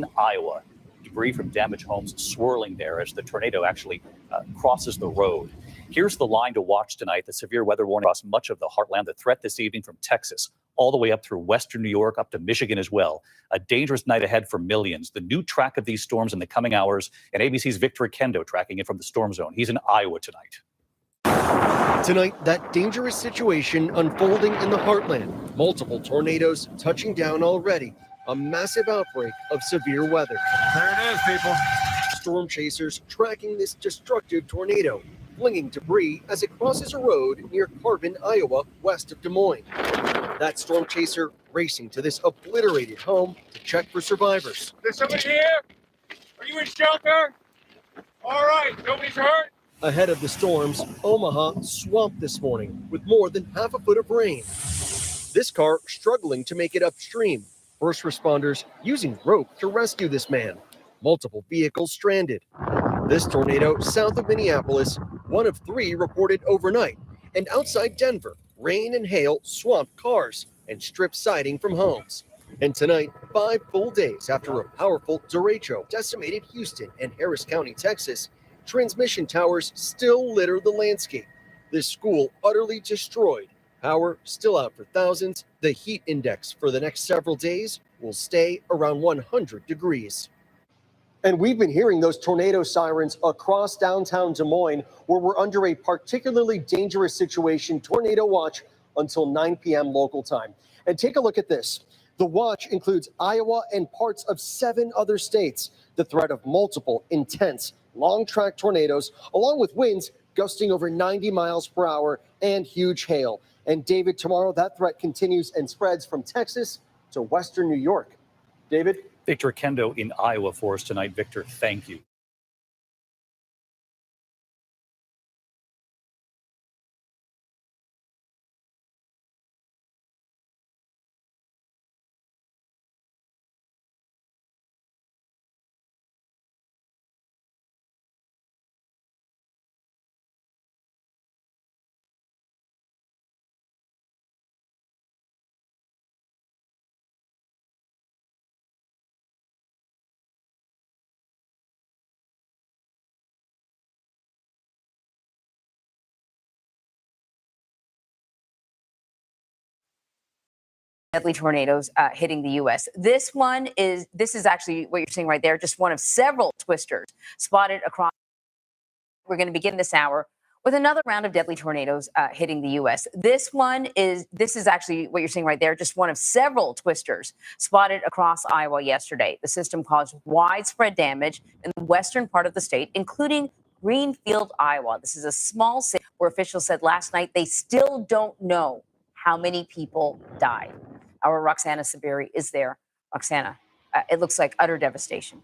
in Iowa. Debris from damaged homes swirling there as the tornado actually crosses the road. Here's the line to watch tonight. The severe weather warning across much of the heartland. The threat this evening from Texas all the way up through western New York, up to Michigan as well. A dangerous night ahead for millions. The new track of these storms in the coming hours, and ABC's Victor Kendo tracking it from the storm zone. He's in Iowa tonight. Tonight, that dangerous situation unfolding in the heartland. Multiple tornadoes touching down already. A massive outbreak of severe weather. There it is, people. Storm chasers tracking this destructive tornado, flinging debris as it crosses a road near Carbon, Iowa, west of Des Moines. That storm chaser racing to this obliterated home to check for survivors. There's somebody here? Are you in shelter? All right, nobody's hurt? Ahead of the storms, Omaha swamped this morning with more than half a foot of rain. This car struggling to make it upstream. First responders using rope to rescue this man. Multiple vehicles stranded. This tornado south of Minneapolis, one of 3 reported overnight. And outside Denver, rain and hail swamped cars and stripped siding from homes. And tonight, 5 full days after a powerful derecho decimated Houston and Harris County, Texas, transmission towers still litter the landscape. This school utterly destroyed. Power still out for thousands. The heat index for the next several days will stay around 100 degrees. And we've been hearing those tornado sirens across downtown Des Moines, where we're under a particularly dangerous situation, tornado watch, until 9 p.m. local time. And take a look at this. The watch includes Iowa and parts of 7 other states. The threat of multiple intense long-track tornadoes, along with winds gusting over 90 miles per hour and huge hail. And David, tomorrow that threat continues and spreads from Texas to western New York. David? Victor Kendo in Iowa for us tonight. Victor, thank you. Deadly tornadoes hitting the U.S. This is actually what you're seeing right there, just one of several twisters spotted across. We're going to begin this hour with another round of deadly tornadoes hitting the U.S. This is actually what you're seeing right there, just one of several twisters spotted across Iowa yesterday. The system caused widespread damage in the western part of the state, including Greenfield, Iowa. This is a small city where officials said last night they still don't know how many people died. Our Roxana Saberi is there. Roxana, it looks like utter devastation.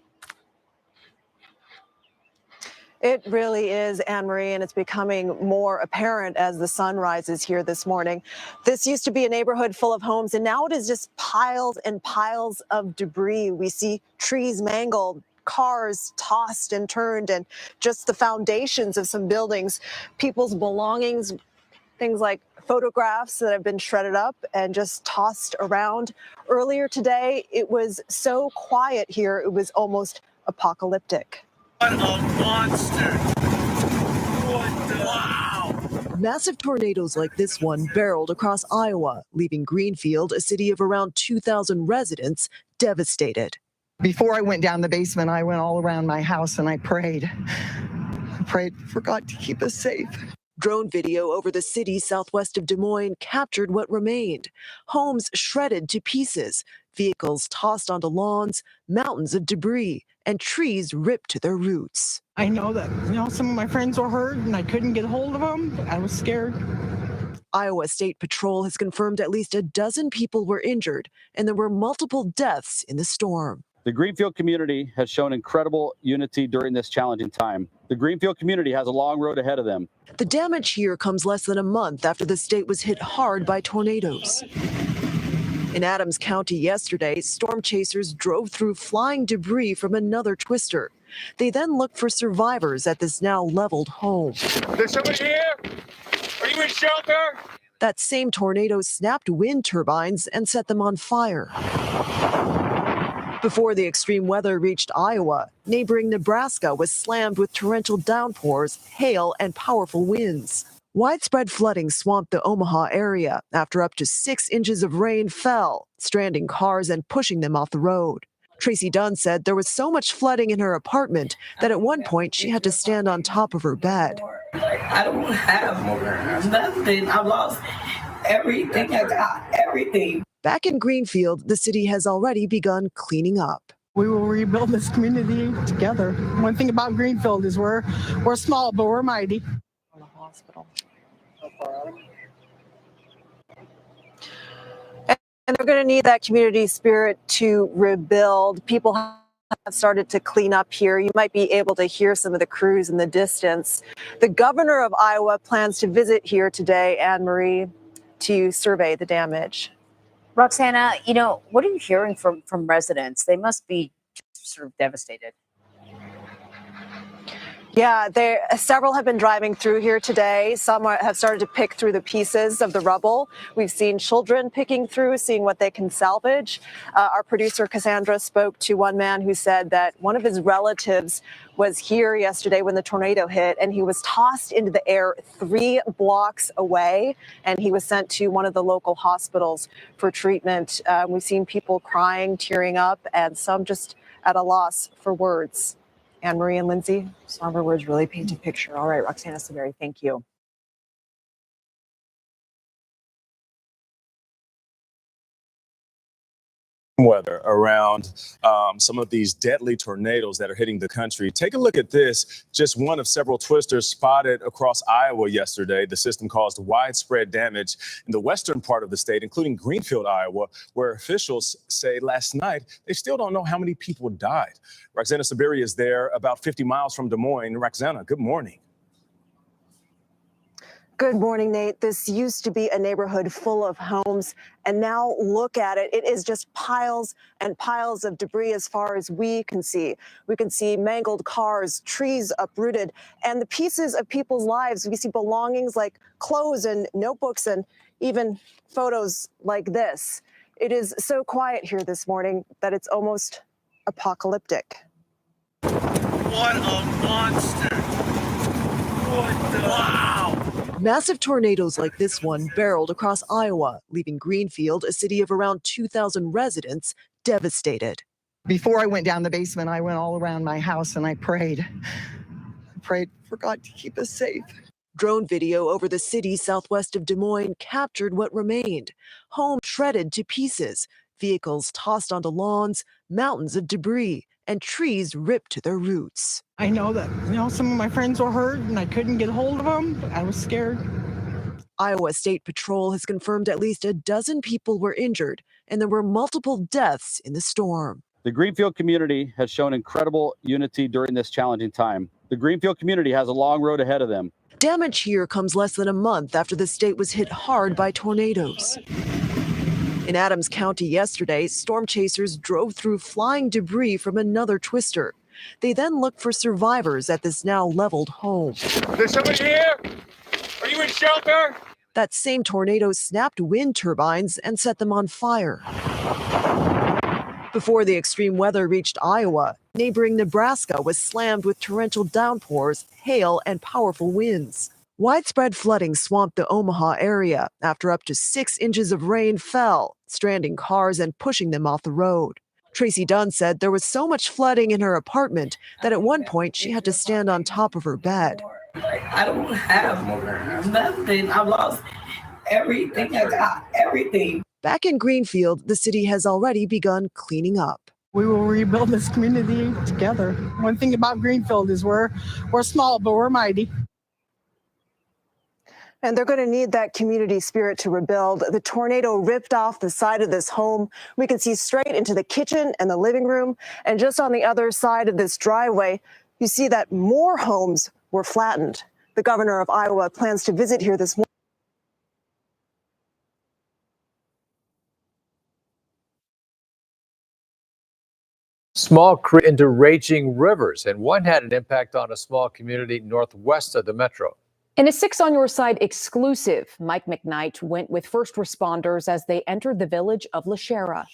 It really is, Anne-Marie, and it's becoming more apparent as the sun rises here this morning. This used to be a neighborhood full of homes, and now it is just piles and piles of debris. We see trees mangled, cars tossed and turned, and just the foundations of some buildings, people's belongings, things like photographs that have been shredded up and just tossed around. Earlier today, it was so quiet here, it was almost apocalyptic. What a monster. Wow. Massive tornadoes like this one barreled across Iowa, leaving Greenfield, a city of around 2,000 residents, devastated. Before I went down the basement, I went all around my house and I prayed. I prayed for God to keep us safe. Drone video over the city southwest of Des Moines captured what remained. Homes shredded to pieces, vehicles tossed onto lawns, mountains of debris, and trees ripped to their roots. I know that, some of my friends were hurt and I couldn't get a hold of them. I was scared. Iowa State Patrol has confirmed at least a dozen people were injured, and there were multiple deaths in the storm. The Greenfield community has shown incredible unity during this challenging time. The Greenfield community has a long road ahead of them. The damage here comes less than a month after the state was hit hard by tornadoes. In Adams County yesterday, storm chasers drove through flying debris from another twister. They then looked for survivors at this now leveled home. There's somebody here? Are you in shelter? That same tornado snapped wind turbines and set them on fire. Before the extreme weather reached Iowa, neighboring Nebraska was slammed with torrential downpours, hail, and powerful winds. Widespread flooding swamped the Omaha area after up to 6 inches of rain fell, stranding cars and pushing them off the road. Tracy Dunn said there was so much flooding in her apartment that at one point she had to stand on top of her bed. I don't have nothing. I lost everything I got, everything. Back in Greenfield, the city has already begun cleaning up. We will rebuild this community together. One thing about Greenfield is we're small, but we're mighty. On the hospital. And they're going to need that community spirit to rebuild. People have started to clean up here. You might be able to hear some of the crews in the distance. The governor of Iowa plans to visit here today, Anne Marie, to survey the damage. Roxana, what are you hearing from residents? They must be sort of devastated. Yeah, several have been driving through here today. Some have started to pick through the pieces of the rubble. We've seen children picking through, seeing what they can salvage. Our producer, Cassandra, spoke to one man who said that one of his relatives was here yesterday when the tornado hit, and he was tossed into the air 3 blocks away, and he was sent to one of the local hospitals for treatment. We've seen people crying, tearing up, and some just at a loss for words. Anne Marie and Lindsay, somber words really paint a picture. All right, Roxana Severi, thank you. Weather around some of these deadly tornadoes that are hitting the country. Take a look at this. Just one of several twisters spotted across Iowa yesterday. The system caused widespread damage in the western part of the state, including Greenfield, Iowa, where officials say last night they still don't know how many people died. Roxana Saberi is there about 50 miles from Des Moines. Roxana, good morning. Good morning, Nate. This used to be a neighborhood full of homes, and now look at it. It is just piles and piles of debris as far as we can see. We can see mangled cars, trees uprooted, and the pieces of people's lives. We see belongings like clothes and notebooks and even photos like this. It is so quiet here this morning that it's almost apocalyptic. What a monster. Wow. Massive tornadoes like this one barreled across Iowa, leaving Greenfield, a city of around 2,000 residents, devastated. Before I went down the basement, I went all around my house and I prayed. I prayed for God to keep us safe. Drone video over the city southwest of Des Moines captured what remained. Homes shredded to pieces, vehicles tossed onto lawns, mountains of debris, and trees ripped to their roots. I know that, some of my friends were hurt and I couldn't get hold of them. I was scared. Iowa State Patrol has confirmed at least a dozen people were injured, and there were multiple deaths in the storm. The Greenfield community has shown incredible unity during this challenging time. The Greenfield community has a long road ahead of them. Damage here comes less than a month after the state was hit hard by tornadoes. In Adams County yesterday, storm chasers drove through flying debris from another twister. They then looked for survivors at this now leveled home. There's somebody here? Are you in shelter? That same tornado snapped wind turbines and set them on fire. Before the extreme weather reached Iowa, neighboring Nebraska was slammed with torrential downpours, hail, and powerful winds. Widespread flooding swamped the Omaha area after up to 6 inches of rain fell, stranding cars and pushing them off the road. Tracy Dunn said there was so much flooding in her apartment that at one point she had to stand on top of her bed. I don't have nothing. I lost everything I got, everything. Back in Greenfield, the city has already begun cleaning up. We will rebuild this community together. One thing about Greenfield is we're small, but we're mighty. And they're going to need that community spirit to rebuild. The tornado ripped off the side of this home. We can see straight into the kitchen and the living room. And just on the other side of this driveway, you see that more homes were flattened. The governor of Iowa plans to visit here this morning. Small creek into raging rivers, and one had an impact on a small community northwest of the metro. In a 6 on Your Side exclusive, Mike McKnight went with first responders as they entered the village of La Shera.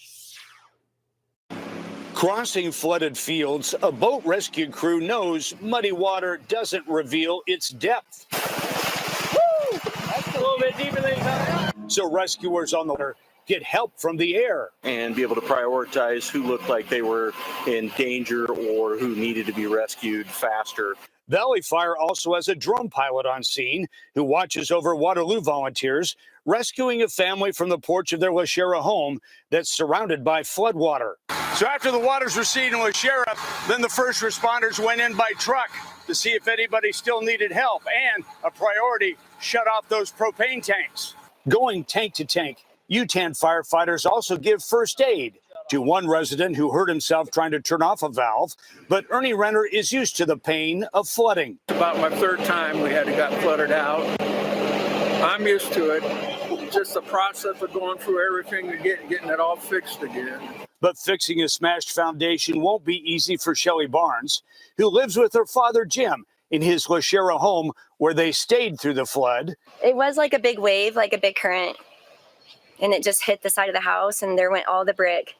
Crossing flooded fields, a boat rescue crew knows muddy water doesn't reveal its depth. Woo! That's a little bit deeper than you thought. So rescuers on the water get help from the air and be able to prioritize who looked like they were in danger or who needed to be rescued faster. Valley Fire also has a drone pilot on scene who watches over Waterloo volunteers rescuing a family from the porch of their Lashera home that's surrounded by floodwater. So after the waters receded in Lashera, then the first responders went in by truck to see if anybody still needed help, and a priority, shut off those propane tanks. Going tank to tank, UTAN firefighters also give first aid to one resident who hurt himself trying to turn off a valve. But Ernie Renner is used to the pain of flooding. About my third time we had got flooded out. I'm used to it. Just the process of going through everything and getting it all fixed again. But fixing a smashed foundation won't be easy for Shelley Barnes, who lives with her father, Jim, in his Lashera home where they stayed through the flood. It was like a big wave, like a big current, and it just hit the side of the house, and there went all the brick.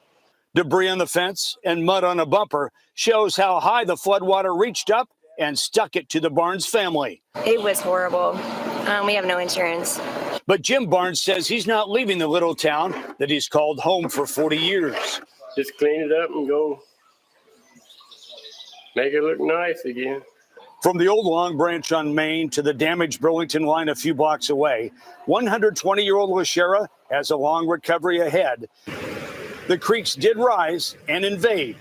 Debris on the fence and mud on a bumper shows how high the floodwater reached up and stuck it to the Barnes family. It was horrible. We have no insurance. But Jim Barnes says he's not leaving the little town that he's called home for 40 years. Just clean it up and go make it look nice again. From the old Long Branch on Main to the damaged Burlington line a few blocks away, 120-year-old Lashera has a long recovery ahead. The creeks did rise and invade.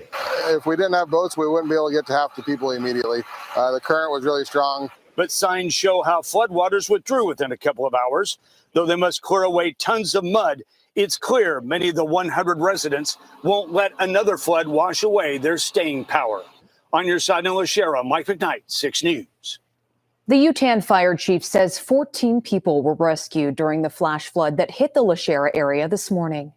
If we didn't have boats, we wouldn't be able to get to half the people immediately. The current was really strong. But signs show how floodwaters withdrew within a couple of hours. Though they must clear away tons of mud, it's clear many of the 100 residents won't let another flood wash away their staying power. On your side in Lashera, Mike McKnight, 6 News. The UTAN fire chief says 14 people were rescued during the flash flood that hit the Lashera area this morning.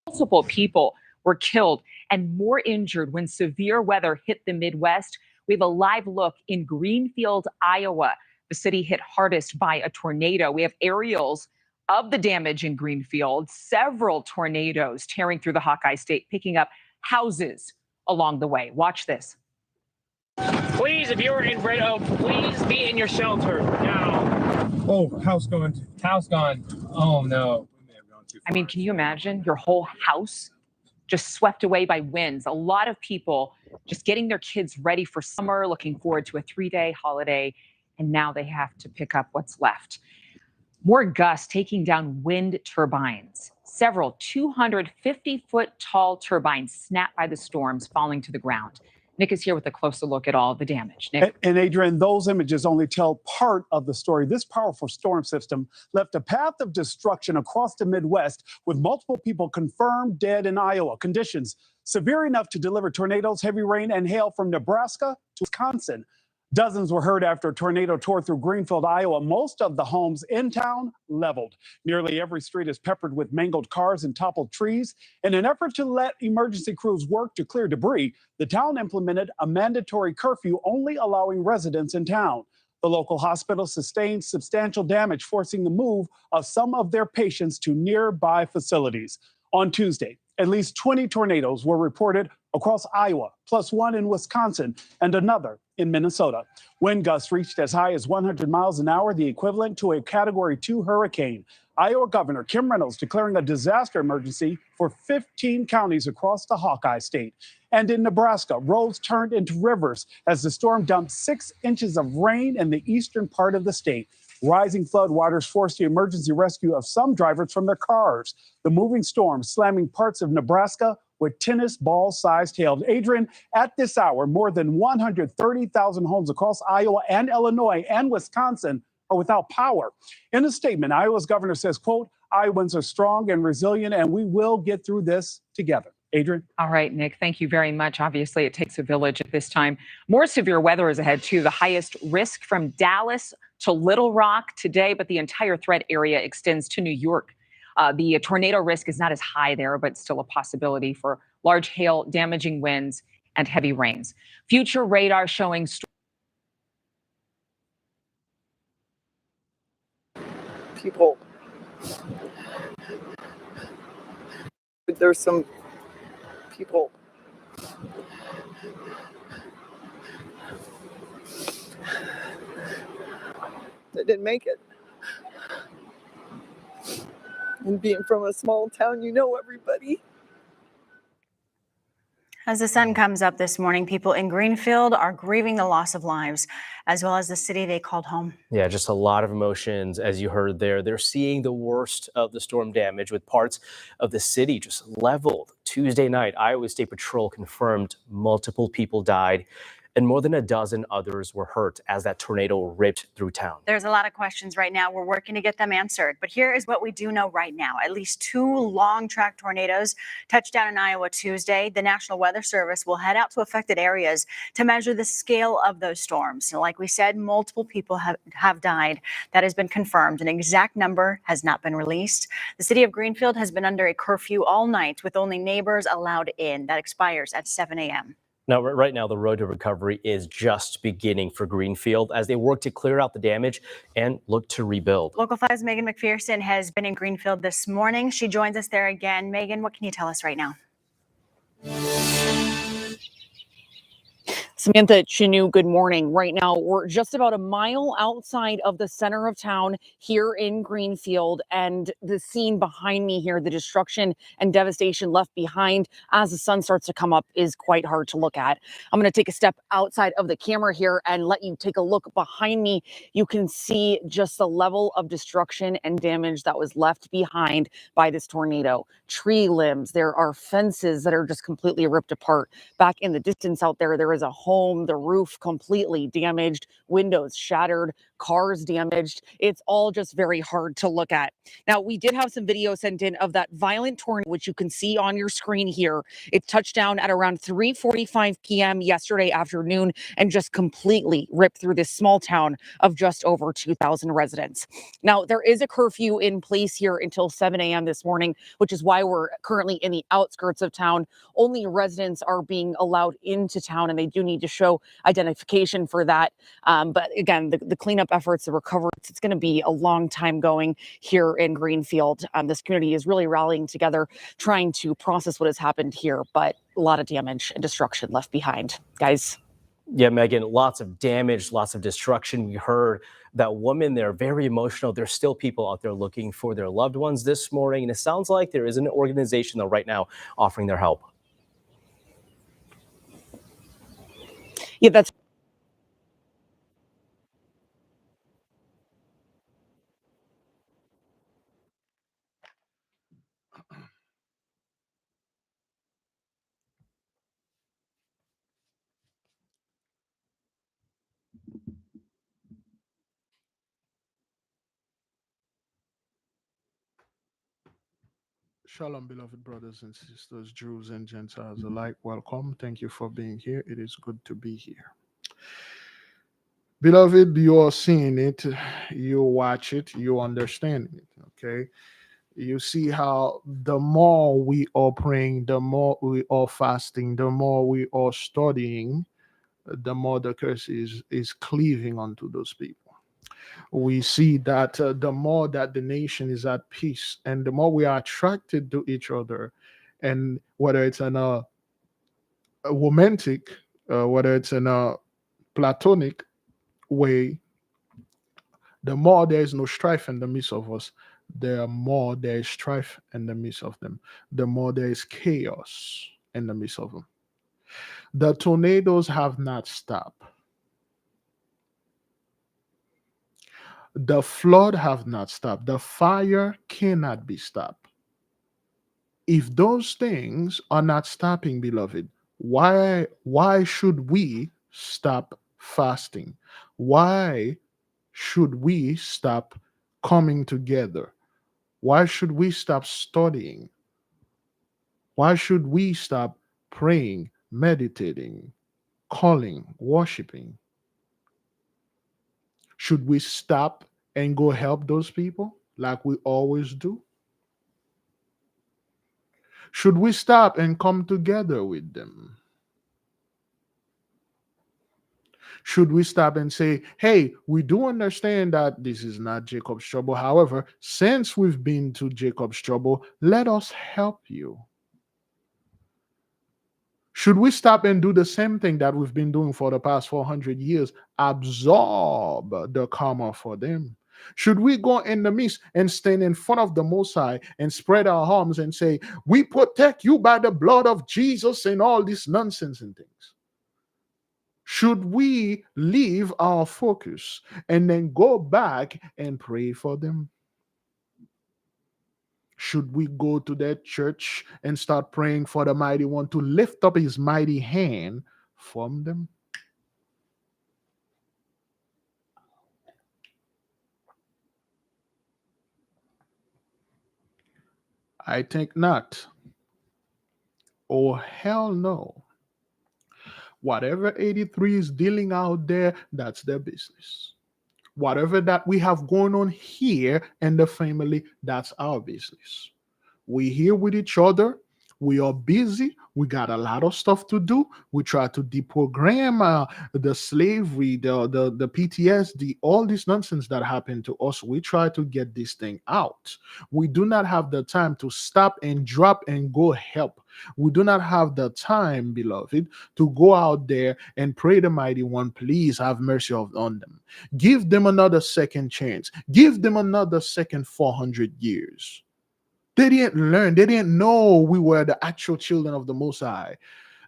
Multiple people were killed and more injured when severe weather hit the Midwest. We have a live look in Greenfield, Iowa. The city hit hardest by a tornado. We have aerials of the damage in Greenfield, several tornadoes tearing through the Hawkeye State, picking up houses along the way. Watch this. Please, if you're in Red Oak, please be in your shelter now. Oh, house gone. House gone. Oh, no. I mean, can you imagine your whole house just swept away by winds? A lot of people just getting their kids ready for summer, looking forward to a 3-day holiday, and now they have to pick up what's left. More gusts taking down wind turbines. Several 250-foot tall turbines snapped by the storms, falling to the ground. Nick is here with a closer look at all the damage. Nick. And Adrian, those images only tell part of the story. This powerful storm system left a path of destruction across the Midwest, with multiple people confirmed dead in Iowa. Conditions severe enough to deliver tornadoes, heavy rain, and hail from Nebraska to Wisconsin. Dozens were hurt after a tornado tore through Greenfield, Iowa. Most of the homes in town leveled. Nearly every street is peppered with mangled cars and toppled trees. In an effort to let emergency crews work to clear debris, the town implemented a mandatory curfew, only allowing residents in town. The local hospital sustained substantial damage, forcing the move of some of their patients to nearby facilities. On Tuesday, at least 20 tornadoes were reported across Iowa, plus one in Wisconsin and another in Minnesota. Wind gusts reached as high as 100 miles an hour, the equivalent to a Category 2 hurricane. Iowa Governor Kim Reynolds declaring a disaster emergency for 15 counties across the Hawkeye State. And in Nebraska, roads turned into rivers as the storm dumped 6 inches of rain in the eastern part of the state. Rising flood waters forced the emergency rescue of some drivers from their cars. The moving storm slamming parts of Nebraska with tennis ball-sized hail. Adrian, at this hour, more than 130,000 homes across Iowa and Illinois and Wisconsin are without power. In a statement, Iowa's governor says, quote, Iowans are strong and resilient, and we will get through this together. Adrian? All right, Nick, thank you very much. Obviously, it takes a village at this time. More severe weather is ahead, too. The highest risk from Dallas to Little Rock today, but the entire threat area extends to New York. The tornado risk is not as high there, but still a possibility for large hail, damaging winds, and heavy rains. Future radar showing people There's some people that didn't make it. And being from a small town, you know everybody. As the sun comes up this morning, people in Greenfield are grieving the loss of lives, as well as the city they called home. Yeah, just a lot of emotions, as you heard there. They're seeing the worst of the storm damage, with parts of the city just leveled. Tuesday night, Iowa State Patrol confirmed multiple people died and more than a dozen others were hurt as that tornado ripped through town. There's a lot of questions right now. We're working to get them answered. But here is what we do know right now. At least 2 long-track tornadoes touched down in Iowa Tuesday. The National Weather Service will head out to affected areas to measure the scale of those storms. So like we said, multiple people have died. That has been confirmed. An exact number has not been released. The city of Greenfield has been under a curfew all night with only neighbors allowed in. That expires at 7 a.m. Now, right now, the road to recovery is just beginning for Greenfield as they work to clear out the damage and look to rebuild. Local 5's Megan McPherson has been in Greenfield this morning. She joins us there again. Megan, what can you tell us right now? Samantha Chinu, good morning. Right now, we're just about a mile outside of the center of town here in Greenfield, and the scene behind me here, the destruction and devastation left behind as the sun starts to come up, is quite hard to look at. I'm going to take a step outside of the camera here and let you take a look behind me. You can see just the level of destruction and damage that was left behind by this tornado. Tree limbs, there are fences that are just completely ripped apart. Back in the distance out there, there is a home, the roof completely damaged, windows shattered, cars damaged. It's all just very hard to look at. Now, we did have some video sent in of that violent tornado, which you can see on your screen here. It touched down at around 3:45 p.m. yesterday afternoon and just completely ripped through this small town of just over 2,000 residents. Now, there is a curfew in place here until 7 a.m. this morning, which is why we're currently in the outskirts of town. Only residents are being allowed into town, and they do need to show identification for that. But again, the cleanup efforts, the recovery, it's going to be a long time going here in Greenfield. This community is really rallying together, trying to process what has happened here, but a lot of damage and destruction left behind. Guys. Yeah, Megan, lots of damage, lots of destruction. We heard that woman there, very emotional. There's still people out there looking for their loved ones this morning. And it sounds like there is an organization, though, right now offering their help. Yeah, that's Shalom, beloved brothers and sisters, Jews and Gentiles alike. Welcome. Thank you for being here. It is good to be here. Beloved, you are seeing it, you watch it, you understand it, okay? You see how the more we are praying, the more we are fasting, the more we are studying, the more the curse is cleaving onto those people. We see that the more that the nation is at peace and the more we are attracted to each other, and whether it's in a romantic, whether it's in a platonic way, the more there is no strife in the midst of us, the more there is strife in the midst of them, the more there is chaos in the midst of them. The tornadoes have not stopped. The flood have not stopped. The fire cannot be stopped. If those things are not stopping, beloved, why should we stop fasting? Why should we stop coming together? Why should we stop studying? Why should we stop praying, meditating, calling, worshiping? Should we stop and go help those people like we always do? Should we stop and come together with them? Should we stop and say, hey, we do understand that this is not Jacob's trouble. However, since we've been to Jacob's trouble, let us help you. Should we stop and do the same thing that we've been doing for the past 400 years? Absorb the karma for them. Should we go in the midst and stand in front of the Most High and spread our arms and say, we protect you by the blood of Jesus and all this nonsense and things? Should we leave our focus and then go back and pray for them? Should we go to that church and start praying for the mighty one to lift up his mighty hand from them? I think not. Oh, hell no. Whatever 83 is dealing out there, that's their business. Whatever that we have going on here in the family, that's our business. We here with each other. We are busy. We got a lot of stuff to do. We try to deprogram the slavery, the PTSD, all this nonsense that happened to us. We try to get this thing out. We do not have the time to stop and drop and go help. We do not have the time, beloved, to go out there and pray the mighty one, please have mercy on them. Give them another second chance. Give them another second 400 years. They didn't learn. They didn't know we were the actual children of the Most High.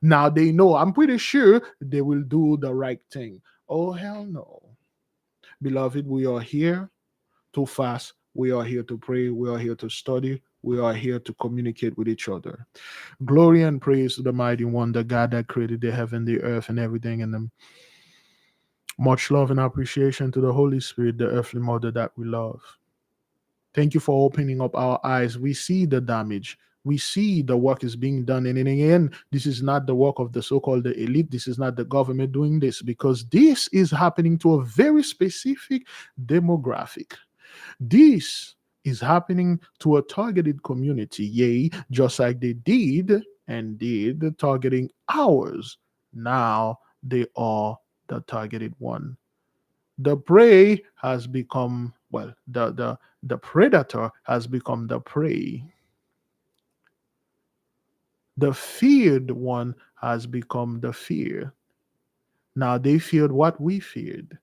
Now they know. I'm pretty sure they will do the right thing. Oh, hell no. Beloved, we are here to fast. We are here to pray. We are here to study. We are here to communicate with each other. Glory and praise to the mighty one, the God that created the heaven, the earth, and everything in them. Much love and appreciation to the Holy Spirit, the earthly mother that we love. Thank you for opening up our eyes. We see the damage. We see the work is being done. And in the end, this is not the work of the so-called elite. This is not the government doing this, because this is happening to a very specific demographic. This is happening to a targeted community. Yea, just like they did targeting ours. Now they are the targeted one. The prey has become, well, the predator has become the prey. The feared one has become the fear. Now they feared what we feared.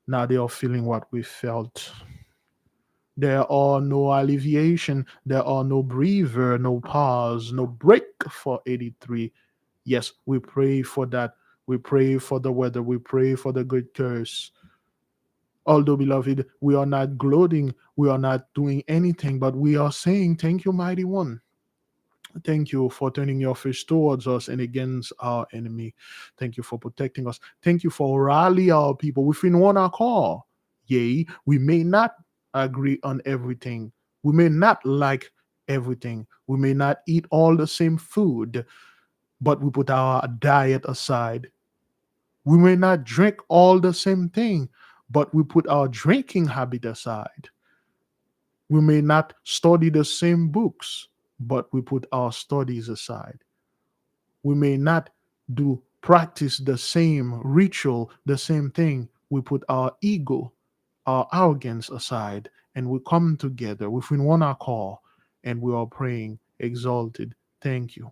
Now they are feeling what we felt. There are no alleviation. There are no breather, no pause, no break for 83. Yes, we pray for that. We pray for the weather. We pray for the good curse. Although, beloved, we are not gloating, we are not doing anything, but we are saying, thank you, mighty one. Thank you for turning your face towards us and against our enemy. Thank you for protecting us. Thank you for rallying our people within one accord. Yea, we may not agree on everything. We may not like everything. We may not eat all the same food, but we put our diet aside. We may not drink all the same thing, but we put our drinking habit aside. We may not study the same books, but we put our studies aside. We may not practice the same ritual, the same thing. We put our ego, our arrogance aside, and we come together within one accord, and we are praying, exalted, thank you.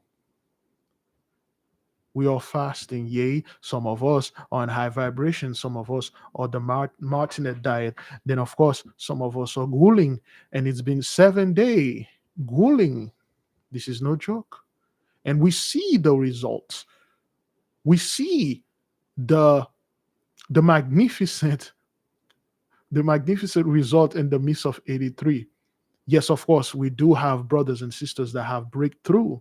We are fasting, yea, some of us are on high vibration, some of us are the Martinet diet, then of course some of us are grueling, and it's been 7 days grueling. This is no joke. And we see the results. We see the magnificent result in the midst of 83. Yes, of course, we do have brothers and sisters that have breakthrough,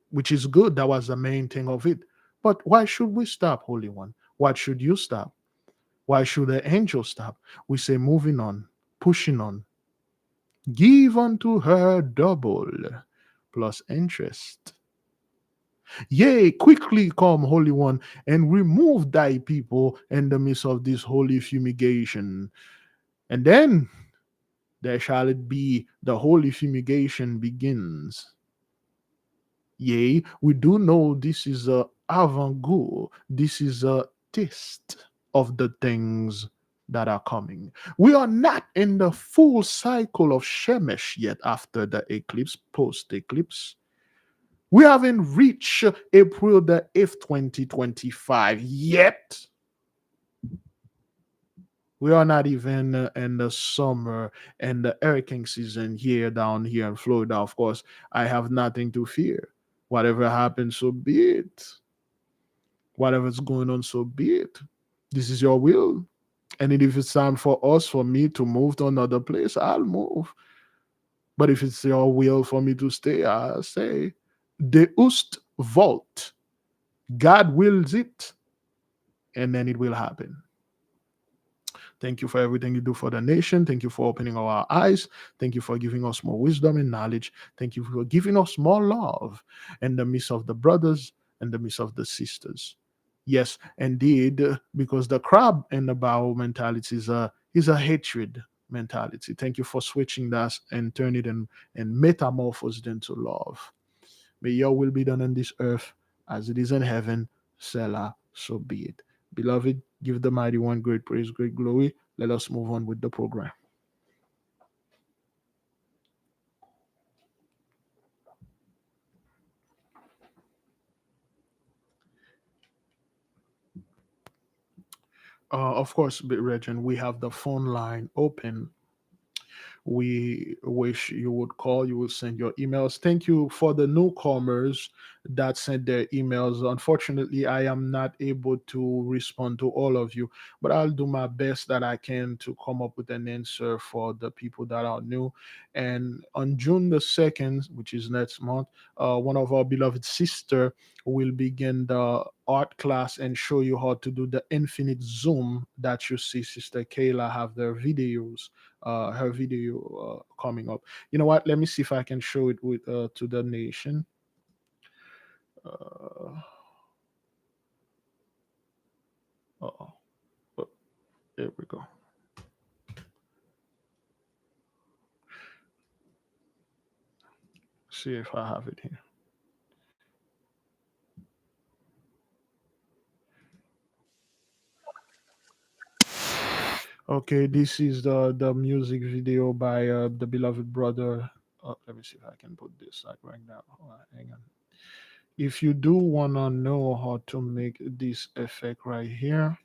which is good. That was the main thing of it. But why should we stop, Holy One? Why should you stop? Why should the angel stop? We say, moving on, pushing on. Give unto her double plus interest. Yea, quickly come, Holy One, and remove thy people in the midst of this holy fumigation. And then there shall it be, the holy fumigation begins. Yea, we do know this is a avant-goût. This is a taste of the things that are coming. We are not in the full cycle of Shemesh yet after the eclipse, post-eclipse. We haven't reached April the 8th, 2025 yet. We are not even in the summer and the hurricane season here down here in Florida. Of course, I have nothing to fear. Whatever happens, so be it. Whatever's going on, so be it. This is your will. And if it's time for me to move to another place, I'll move. But if it's your will for me to stay, I'll stay. Deus vult. God wills it, and then it will happen. Thank you for everything you do for the nation. Thank you for opening our eyes. Thank you for giving us more wisdom and knowledge. Thank you for giving us more love in the midst of the brothers and the midst of the sisters. Yes, indeed, because the crab in the barrel mentality is a hatred mentality. Thank you for switching that and turn it and metamorphose it into love. May your will be done on this earth as it is in heaven. Selah, so be it. Beloved, give the mighty one great praise, great glory. Let us move on with the program. Of course, Regent, we have the phone line open. We wish you would call, you will send your emails. Thank you for the newcomers that sent their emails. Unfortunately, I am not able to respond to all of you, but I'll do my best that I can to come up with an answer for the people that are new. And on June the 2nd, which is next month, one of our beloved sister will begin the art class and show you how to do the infinite zoom that you see Sister Kayla have their videos. Her video coming up. You know what? Let me see if I can show it with to the nation. There we go. See if I have it here. Okay, this is the music video by the beloved brother. Let me see if I can put this right now. Hang on. If you do want to know how to make this effect right here,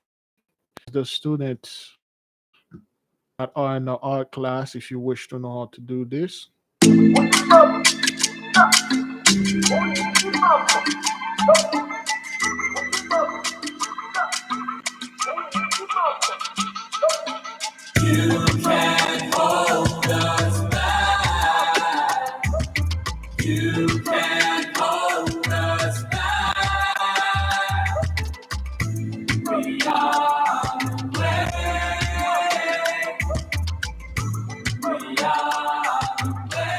the students that are in the art class, if you wish to know how to do this. You can't hold us back. You can't hold us back. We are the way. We are the way.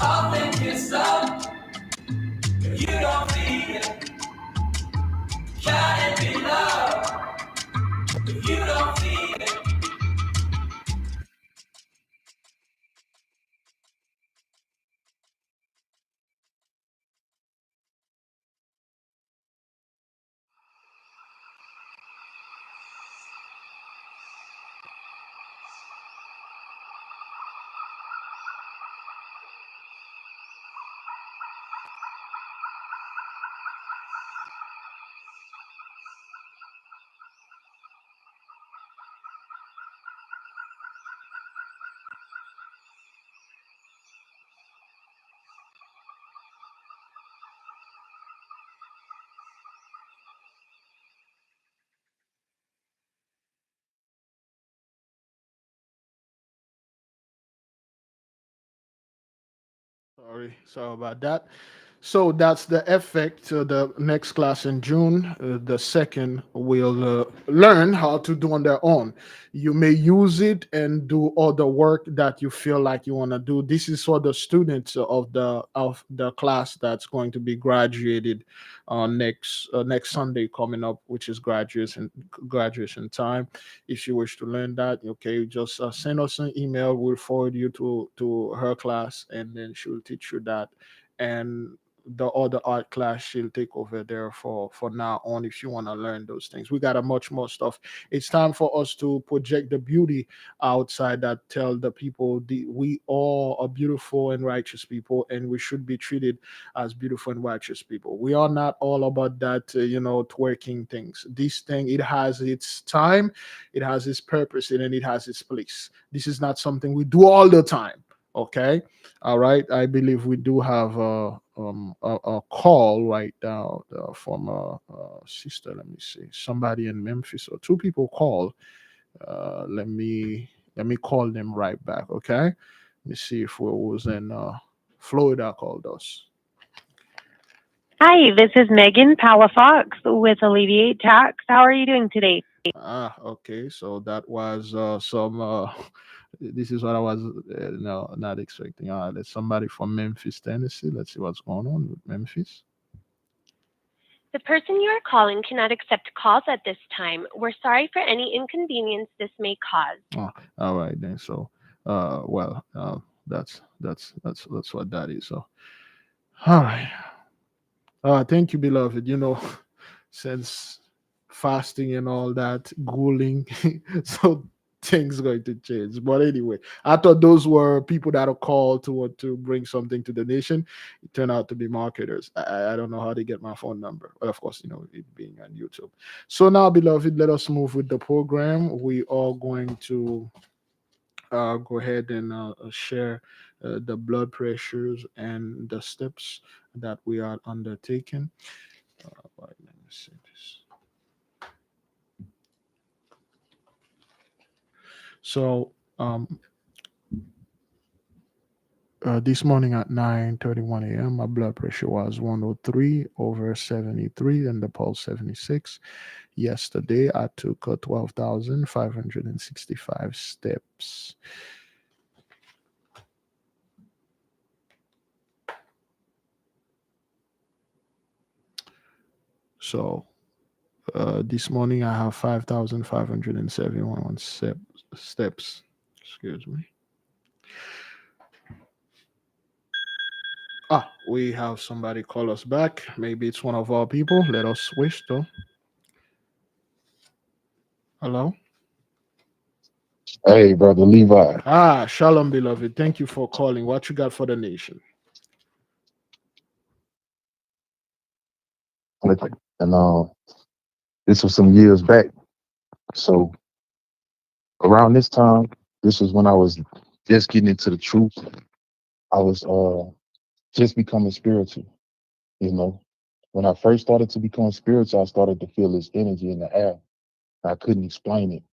All think it's love, but you don't need it. Can it be love, but you don't feel it? Sorry about that. So that's the effect. The next class in June, the second, will learn how to do on their own. You may use it and do all the work that you feel like you want to do. This is for the students of the class that's going to be graduated next Sunday coming up, which is graduation time. If you wish to learn that, okay, just send us an email. We'll forward you to her class, and then she'll teach you that. And the other art class, she'll take over there for now on, if you want to learn those things. We got a much more stuff. It's time for us to project the beauty outside, that tell the people we all are beautiful and righteous people, and we should be treated as beautiful and righteous people. We are not all about that twerking things. This thing, it has its time, it has its purpose, and it has its place. This is not something we do all the time. Okay, all right. I believe we do have a call right now from a sister. Let me see, somebody in Memphis, or two people call. Let me call them right back. Okay, let me see if who was in Florida called us. Hi, this is Megan Palafox with Alleviate Tax. How are you doing today? Okay. So that was some. This is what I was no, not expecting. There's somebody from Memphis, Tennessee. Let's see what's going on with Memphis. The person you are calling cannot accept calls at this time. We're sorry for any inconvenience this may cause. All right then. So, that's what that is. So, all right. Thank you, beloved. Since fasting and all that, grueling, so things going to change. But anyway, I thought those were people that are called to want to bring something to the nation. It turned out to be marketers. I don't know how they get my phone number, but of course, it being on YouTube. So now, beloved, let us move with the program. We are going to go ahead and share the blood pressures and the steps that we are undertaking. Right, let me see this. So this morning at 9:31 a.m., my blood pressure was 103/73 and the pulse 76. Yesterday, I took 12,565 steps. So this morning, I have 5,571 steps. Excuse me. We have somebody call us back. Maybe it's one of our people. Let us switch though. Hello? Hey, brother Levi. Shalom, beloved. Thank you for calling. What you got for the nation? And this was some years back. So around this time, this was when I was just getting into the truth. I was just becoming spiritual. When I first started to become spiritual, I started to feel this energy in the air. I couldn't explain it,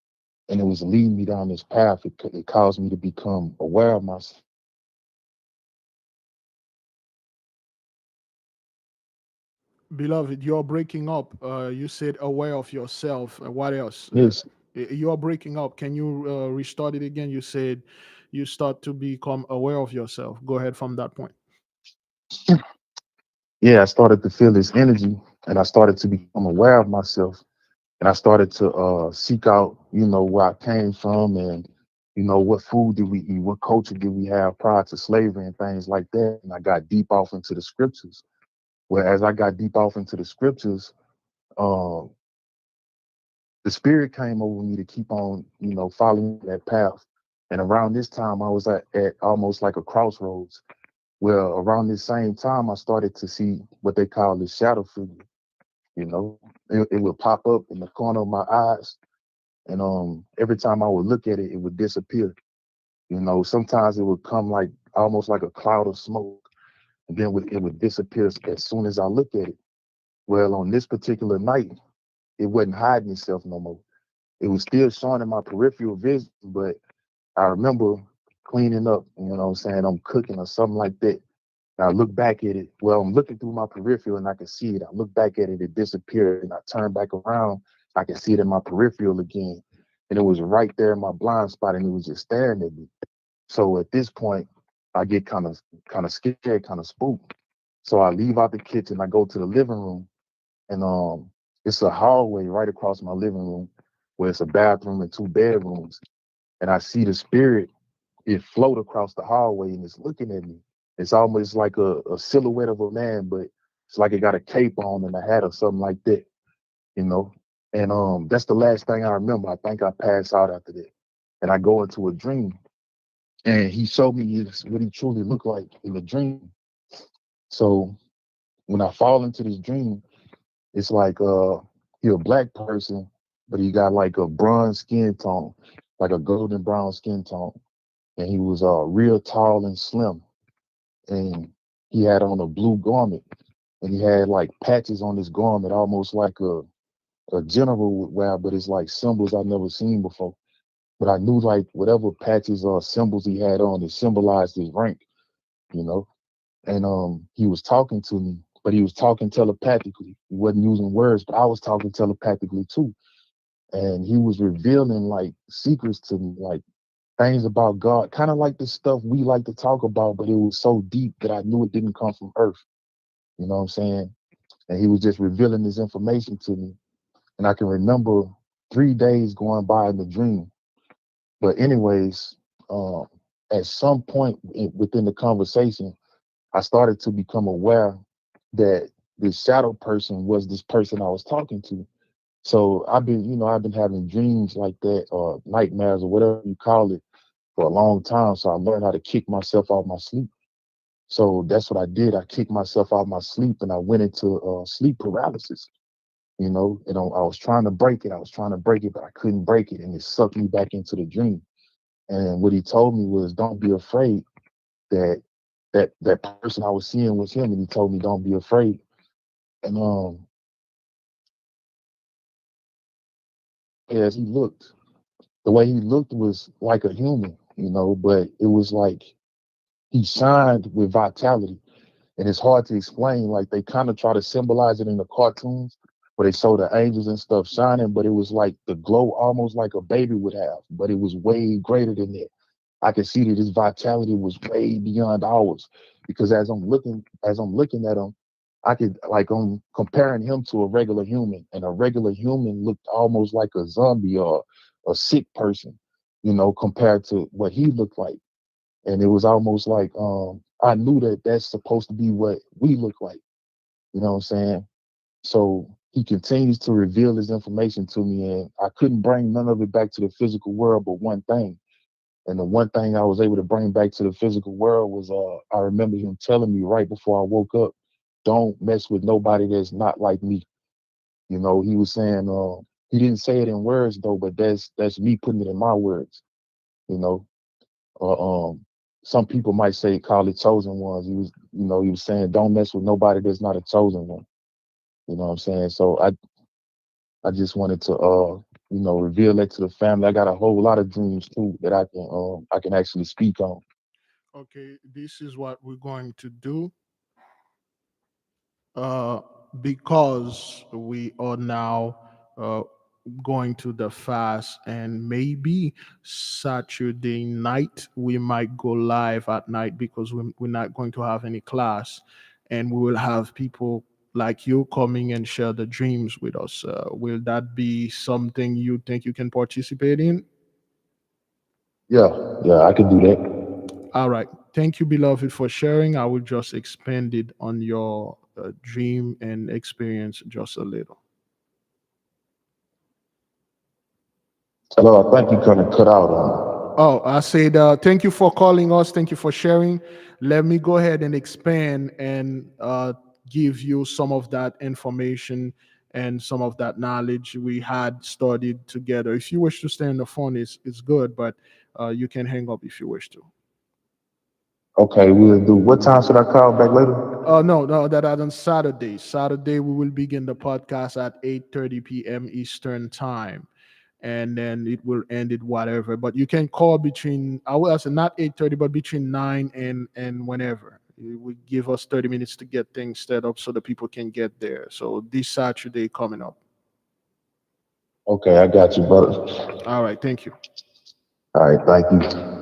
and it was leading me down this path. It caused me to become aware of myself. Beloved, you're breaking up. You said aware of yourself. What else? Yes. You're breaking up. Can you restart it again? You said you start to become aware of yourself. Go ahead from that point. Yeah, I started to feel this energy, and I started to become aware of myself, and I started to seek out, where I came from, and what food did we eat, what culture did we have prior to slavery and things like that. And I got deep off into the scriptures. Whereas I got deep off into the scriptures, um, the spirit came over me to keep on, following that path. And around this time, I was at almost like a crossroads. Well, around this same time, I started to see what they call the shadow figure. It would pop up in the corner of my eyes, and every time I would look at it, it would disappear. Sometimes it would come like almost like a cloud of smoke, and then it would disappear as soon as I look at it. Well, on this particular night, it wasn't hiding itself no more. It was still showing in my peripheral vision, but I remember cleaning up, what I'm saying, I'm cooking or something like that. And I look back at it. Well, I'm looking through my peripheral and I can see it. I look back at it, it disappeared. And I turn back around, I can see it in my peripheral again. And it was right there in my blind spot, and it was just staring at me. So at this point, I get kind of scared, kind of spooked. So I leave out the kitchen, I go to the living room, and it's a hallway right across my living room where it's a bathroom and 2 bedrooms. And I see the spirit, it float across the hallway and it's looking at me. It's almost like a silhouette of a man, but it's like it got a cape on and a hat or something like that, you know. And that's the last thing I remember. I think I passed out after that. And I go into a dream, and he showed me what he truly looked like in the dream. So when I fall into this dream, it's like he a black person, but he got like a bronze skin tone, like a golden brown skin tone. And he was real tall and slim. And he had on a blue garment, and he had like patches on his garment, almost like a general would wear, but it's like symbols I've never seen before. But I knew like whatever patches or symbols he had on, it symbolized his rank, you know. And he was talking to me, but he was talking telepathically. He wasn't using words, but I was talking telepathically too. And he was revealing like secrets to me, like things about God, kind of like the stuff we like to talk about, but it was so deep that I knew it didn't come from earth. You know what I'm saying? And he was just revealing this information to me. And I can remember 3 days going by in the dream. But anyways, at some point within the conversation, I started to become aware that this shadow person was this person I was talking to. So I've been having dreams like that, or nightmares, or whatever you call it, for a long time. So I learned how to kick myself out of my sleep. So that's what I did. I kicked myself out of my sleep, and I went into sleep paralysis. And I was trying to break it. I was trying to break it, but I couldn't break it, and it sucked me back into the dream. And what he told me was, "Don't be afraid that that person I was seeing was him." And he told me, "Don't be afraid." And as he looked, the way he looked was like a human, but it was like he shined with vitality. And it's hard to explain. Like, they kind of try to symbolize it in the cartoons where they show the angels and stuff shining, but it was like the glow almost like a baby would have, but it was way greater than that. I could see that his vitality was way beyond ours, because as I'm looking at him, I could, like, I'm comparing him to a regular human, and a regular human looked almost like a zombie or a sick person, compared to what he looked like. And it was almost like I knew that that's supposed to be what we look like. You know what I'm saying? So he continues to reveal his information to me, and I couldn't bring none of it back to the physical world but one thing. And the one thing I was able to bring back to the physical world was I remember him telling me right before I woke up, "Don't mess with nobody that's not like me." He was saying, he didn't say it in words though, but that's me putting it in my words, you know. Some people might call it chosen ones. He was saying, "Don't mess with nobody that's not a chosen one." You know what I'm saying? So I just wanted to reveal that to the family. I got a whole lot of dreams too that I can actually speak on. Okay, this is what we're going to do. Uh, because we are now, going to the fast, and maybe Saturday night we might go live at night because we're not going to have any class, and we will have people like you coming and share the dreams with us. Will that be something you think you can participate in? Yeah, I can do that. All right. Thank you, beloved, for sharing. I will just expand it on your dream and experience just a little. Hello, I think you kind of cut out on. Oh, I said, thank you for calling us. Thank you for sharing. Let me go ahead and expand and give you some of that information and some of that knowledge we had studied together. If you wish to stay on the phone, it's good, but you can hang up if you wish to. Okay, we'll do. What time should I call back later? No, that on Saturday. Saturday we will begin the podcast at 8:30 p.m. Eastern time, and then it will end at whatever. But you can call between I will say not 8:30, but between 9 and whenever. It will give us 30 minutes to get things set up so the people can get there. So this Saturday coming up. Okay, I got you, brother. All right, thank you. All right, thank you.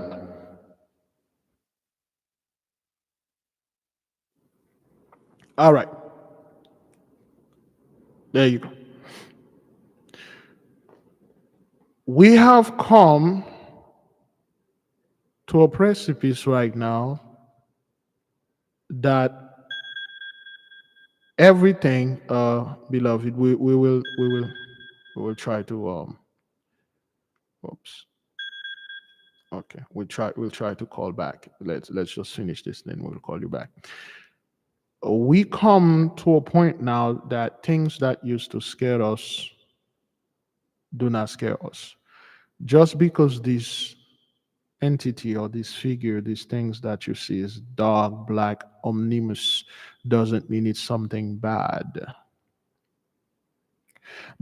All right. There you go. We have come to a precipice right now that everything, beloved, we will try to oops. Okay, we'll try to call back. Let's just finish this, then we'll call you back. We come to a point now that things that used to scare us do not scare us. Just because this entity or this figure, these things that you see is dark, black, omnimus, doesn't mean it's something bad.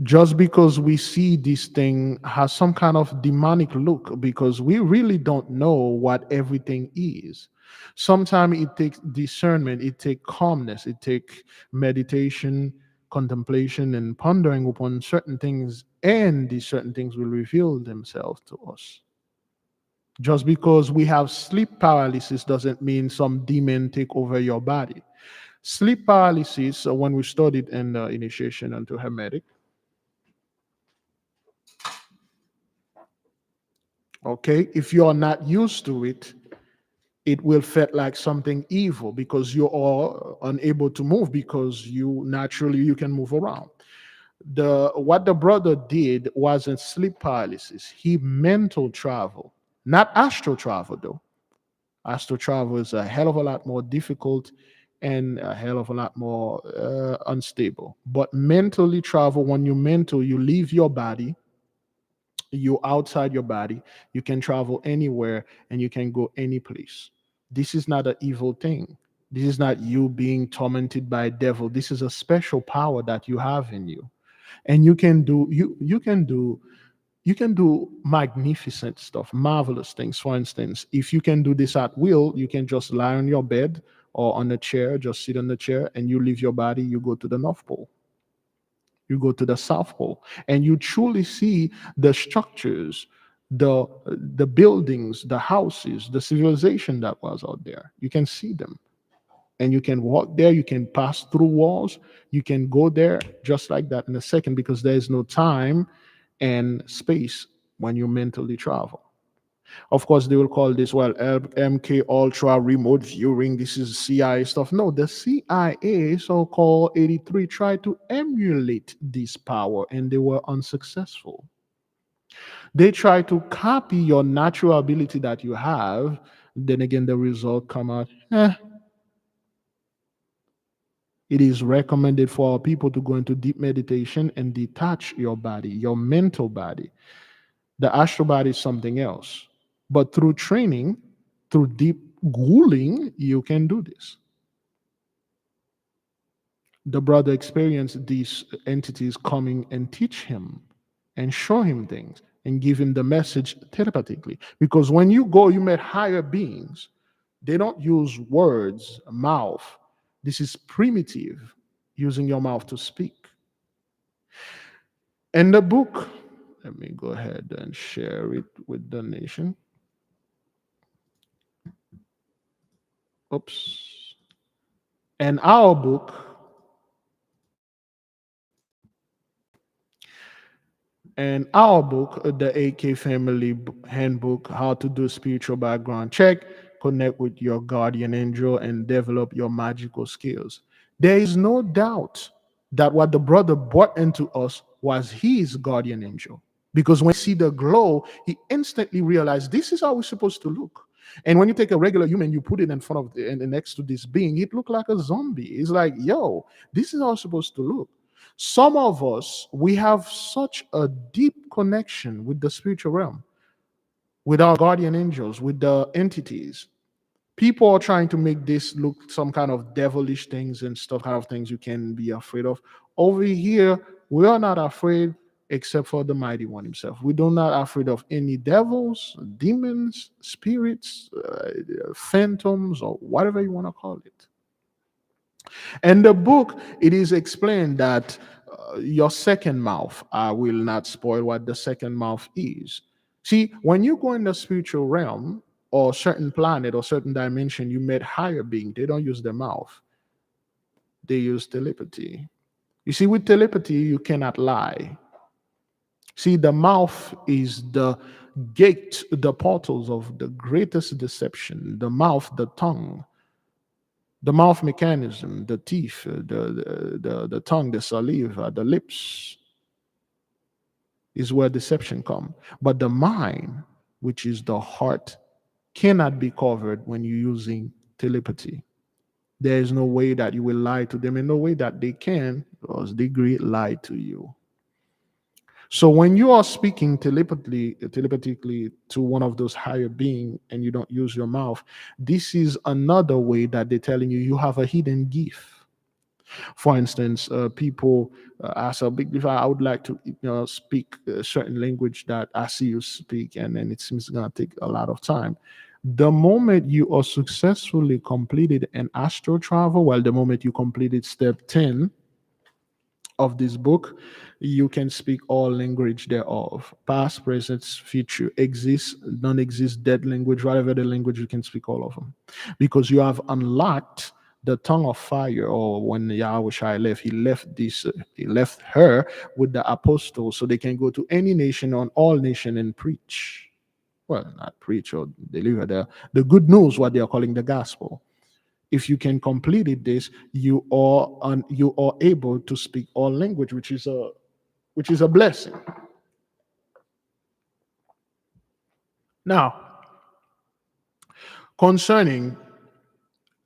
Just because we see this thing has some kind of demonic look, because we really don't know what everything is. Sometimes it takes discernment, it takes calmness, it takes meditation, contemplation, and pondering upon certain things, and these certain things will reveal themselves to us. Just because we have sleep paralysis doesn't mean some demon take over your body. Sleep paralysis, when we studied in the initiation into Hermetic, okay, if you are not used to it, it will feel like something evil because you are unable to move, because you naturally you can move around. What the brother did wasn't sleep paralysis. He mental travel, not astral travel though. Astral travel is a hell of a lot more difficult and a hell of a lot more unstable. But mentally travel, when you mental, you leave your body, you outside your body, you can travel anywhere and you can go any place. This is not an evil thing. This is not you being tormented by a devil. This is a special power that you have in you. And you can do magnificent stuff, marvelous things. For instance, if you can do this at will, you can just lie on your bed or on a chair, just sit on the chair, and you leave your body, you go to the North Pole, you go to the South Pole, and you truly see the structures, the buildings, the houses, the civilization that was out there. You can see them. And you can walk there, you can pass through walls, you can go there just like that in a second, because there is no time and space when you mentally travel. Of course, they will call this, well, MK Ultra remote viewing. This is CIA stuff. No, the CIA, so-called 83, tried to emulate this power and they were unsuccessful. They try to copy your natural ability that you have. Then again, the result come out, It is recommended for our people to go into deep meditation and detach your body, your mental body. The astral body is something else. But through training, through deep grueling, you can do this. The brother experienced these entities coming and teach him and show him things and give him the message telepathically. Because when you go, you met higher beings. They don't use words, mouth. This is primitive, using your mouth to speak. And the book, let me go ahead and share it with the nation. Oops. And our book, the AK Family Handbook, How to Do Spiritual Background Check, Connect with Your Guardian Angel, and Develop Your Magical Skills. There is no doubt that what the brother brought into us was his guardian angel. Because when he see the glow, he instantly realized this is how we're supposed to look. And when you take a regular human, you put it in front of and next to this being, it look like a zombie. It's like, yo, this is how it's supposed to look. Some of us, we have such a deep connection with the spiritual realm, with our guardian angels, with the entities. People are trying to make this look some kind of devilish things and stuff, kind of things you can be afraid of. Over here, we are not afraid except for the mighty one himself. We do not afraid of any devils, demons, spirits, phantoms, or whatever you want to call it. And the book, it is explained that your second mouth, I will not spoil what the second mouth is. See, when you go in the spiritual realm or certain planet or certain dimension, you meet higher being. They don't use their mouth. They use telepathy. You see, with telepathy, you cannot lie. See, the mouth is the gate, the portals of the greatest deception. The mouth, the tongue. The mouth mechanism, the teeth, the tongue, the saliva, the lips is where deception comes. But the mind, which is the heart, cannot be covered when you're using telepathy. There is no way that you will lie to them, and no way that they can, because they lie to you. So when you are speaking telepathically to one of those higher beings and you don't use your mouth, this is another way that they're telling you you have a hidden gift. For instance, people ask a big Levi, I would like to speak a certain language that I see you speak, and then it seems it's going to take a lot of time. The moment you are successfully completed an astral travel, well, the moment you completed step 10 of this book, you can speak all language thereof, past, present, future, exist, non-exist, dead language, whatever the language, you can speak all of them, because you have unlocked the tongue of fire. Or when Yahweh left, he left her with the apostles, so they can go to any nation, on all nation, and preach. Well, not preach or deliver the good news, what they are calling the gospel. If you can complete this, you are able to speak all language, which is a blessing. Now, concerning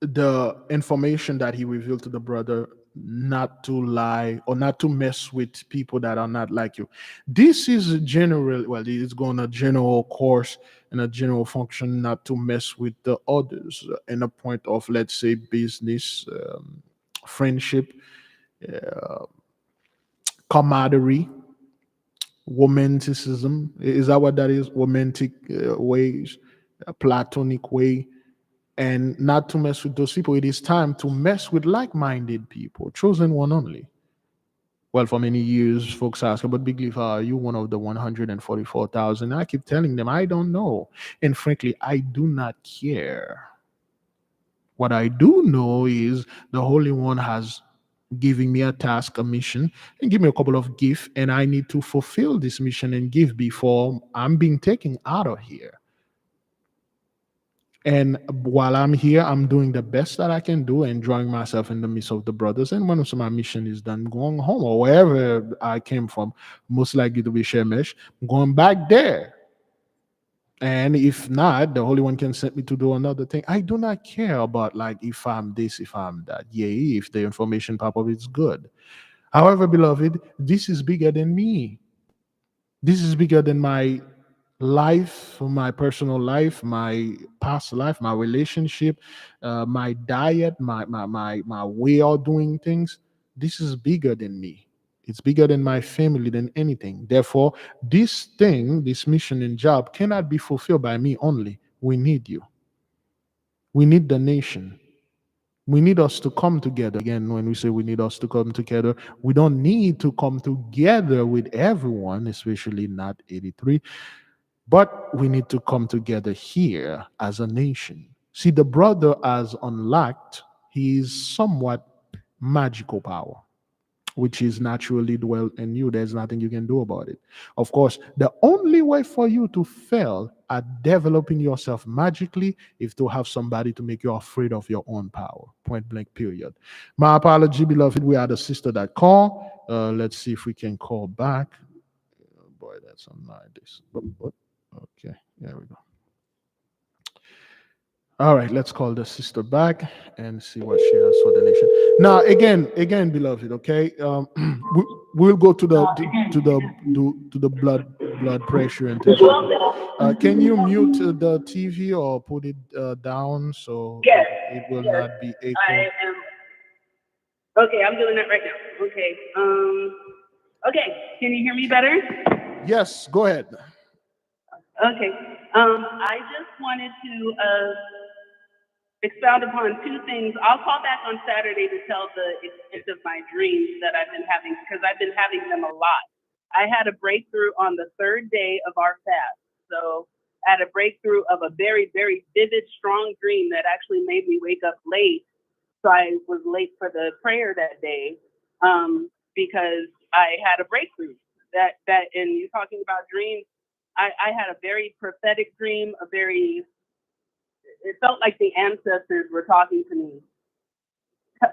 the information that he revealed to the brother, not to lie or not to mess with people that are not like you. This is a general, well, it's going a general course and a general function, not to mess with the others in a point of, let's say, business, friendship, camaraderie, romanticism. Is that what that is? Romantic ways, a platonic way. And not to mess with those people. It is time to mess with like-minded people, chosen one only. Well, for many years, folks ask, but Big Levi, are you one of the 144,000? I keep telling them, I don't know. And frankly, I do not care. What I do know is the Holy One has given me a task, a mission, and give me a couple of gifts, and I need to fulfill this mission and give before I'm being taken out of here. And while I'm here, I'm doing the best that I can do, enjoying myself in the midst of the brothers. And once my mission is done, going home or wherever I came from, most likely to be Shemesh, going back there. And if not, the Holy One can send me to do another thing. I do not care about like if I'm this, if I'm that. Yea, if the information pop up, it's good. However, beloved, this is bigger than me. This is bigger than my life, my personal life, my past life, my relationship, my diet, my way of doing things. This is bigger than me. It's bigger than my family, than anything. Therefore, this thing, this mission and job cannot be fulfilled by me only. We need you. We need the nation. We need us to come together. Again, when we say we need us to come together, we don't need to come together with everyone, especially not 83, but we need to come together here as a nation. See, the brother has unlocked his somewhat magical power, which is naturally dwelt in you. There's nothing you can do about it. Of course, the only way for you to fail at developing yourself magically is to have somebody to make you afraid of your own power. Point blank, period. My apology, beloved. We had a sister that called. Let's see if we can call back. Oh, boy, that's unlike this. Okay, there we go. All right, let's call the sister back and see what she has for the nation. Now, again, beloved. Okay, we'll go to the blood pressure and things like that. Can you mute the TV or put it down so Yes. it will Yes. not be echo? I am. Okay, I'm doing that right now. Okay. Okay. Can you hear me better? Yes, go ahead. Okay. I just wanted to expound upon two things. I'll call back on Saturday to tell the extent of my dreams that I've been having, because I've been having them a lot. I had a breakthrough on the third day of our fast. So I had a breakthrough of a very, very vivid, strong dream that actually made me wake up late. So I was late for the prayer that day because I had a breakthrough. And you're talking about dreams. I had a very prophetic dream, it felt like the ancestors were talking to me,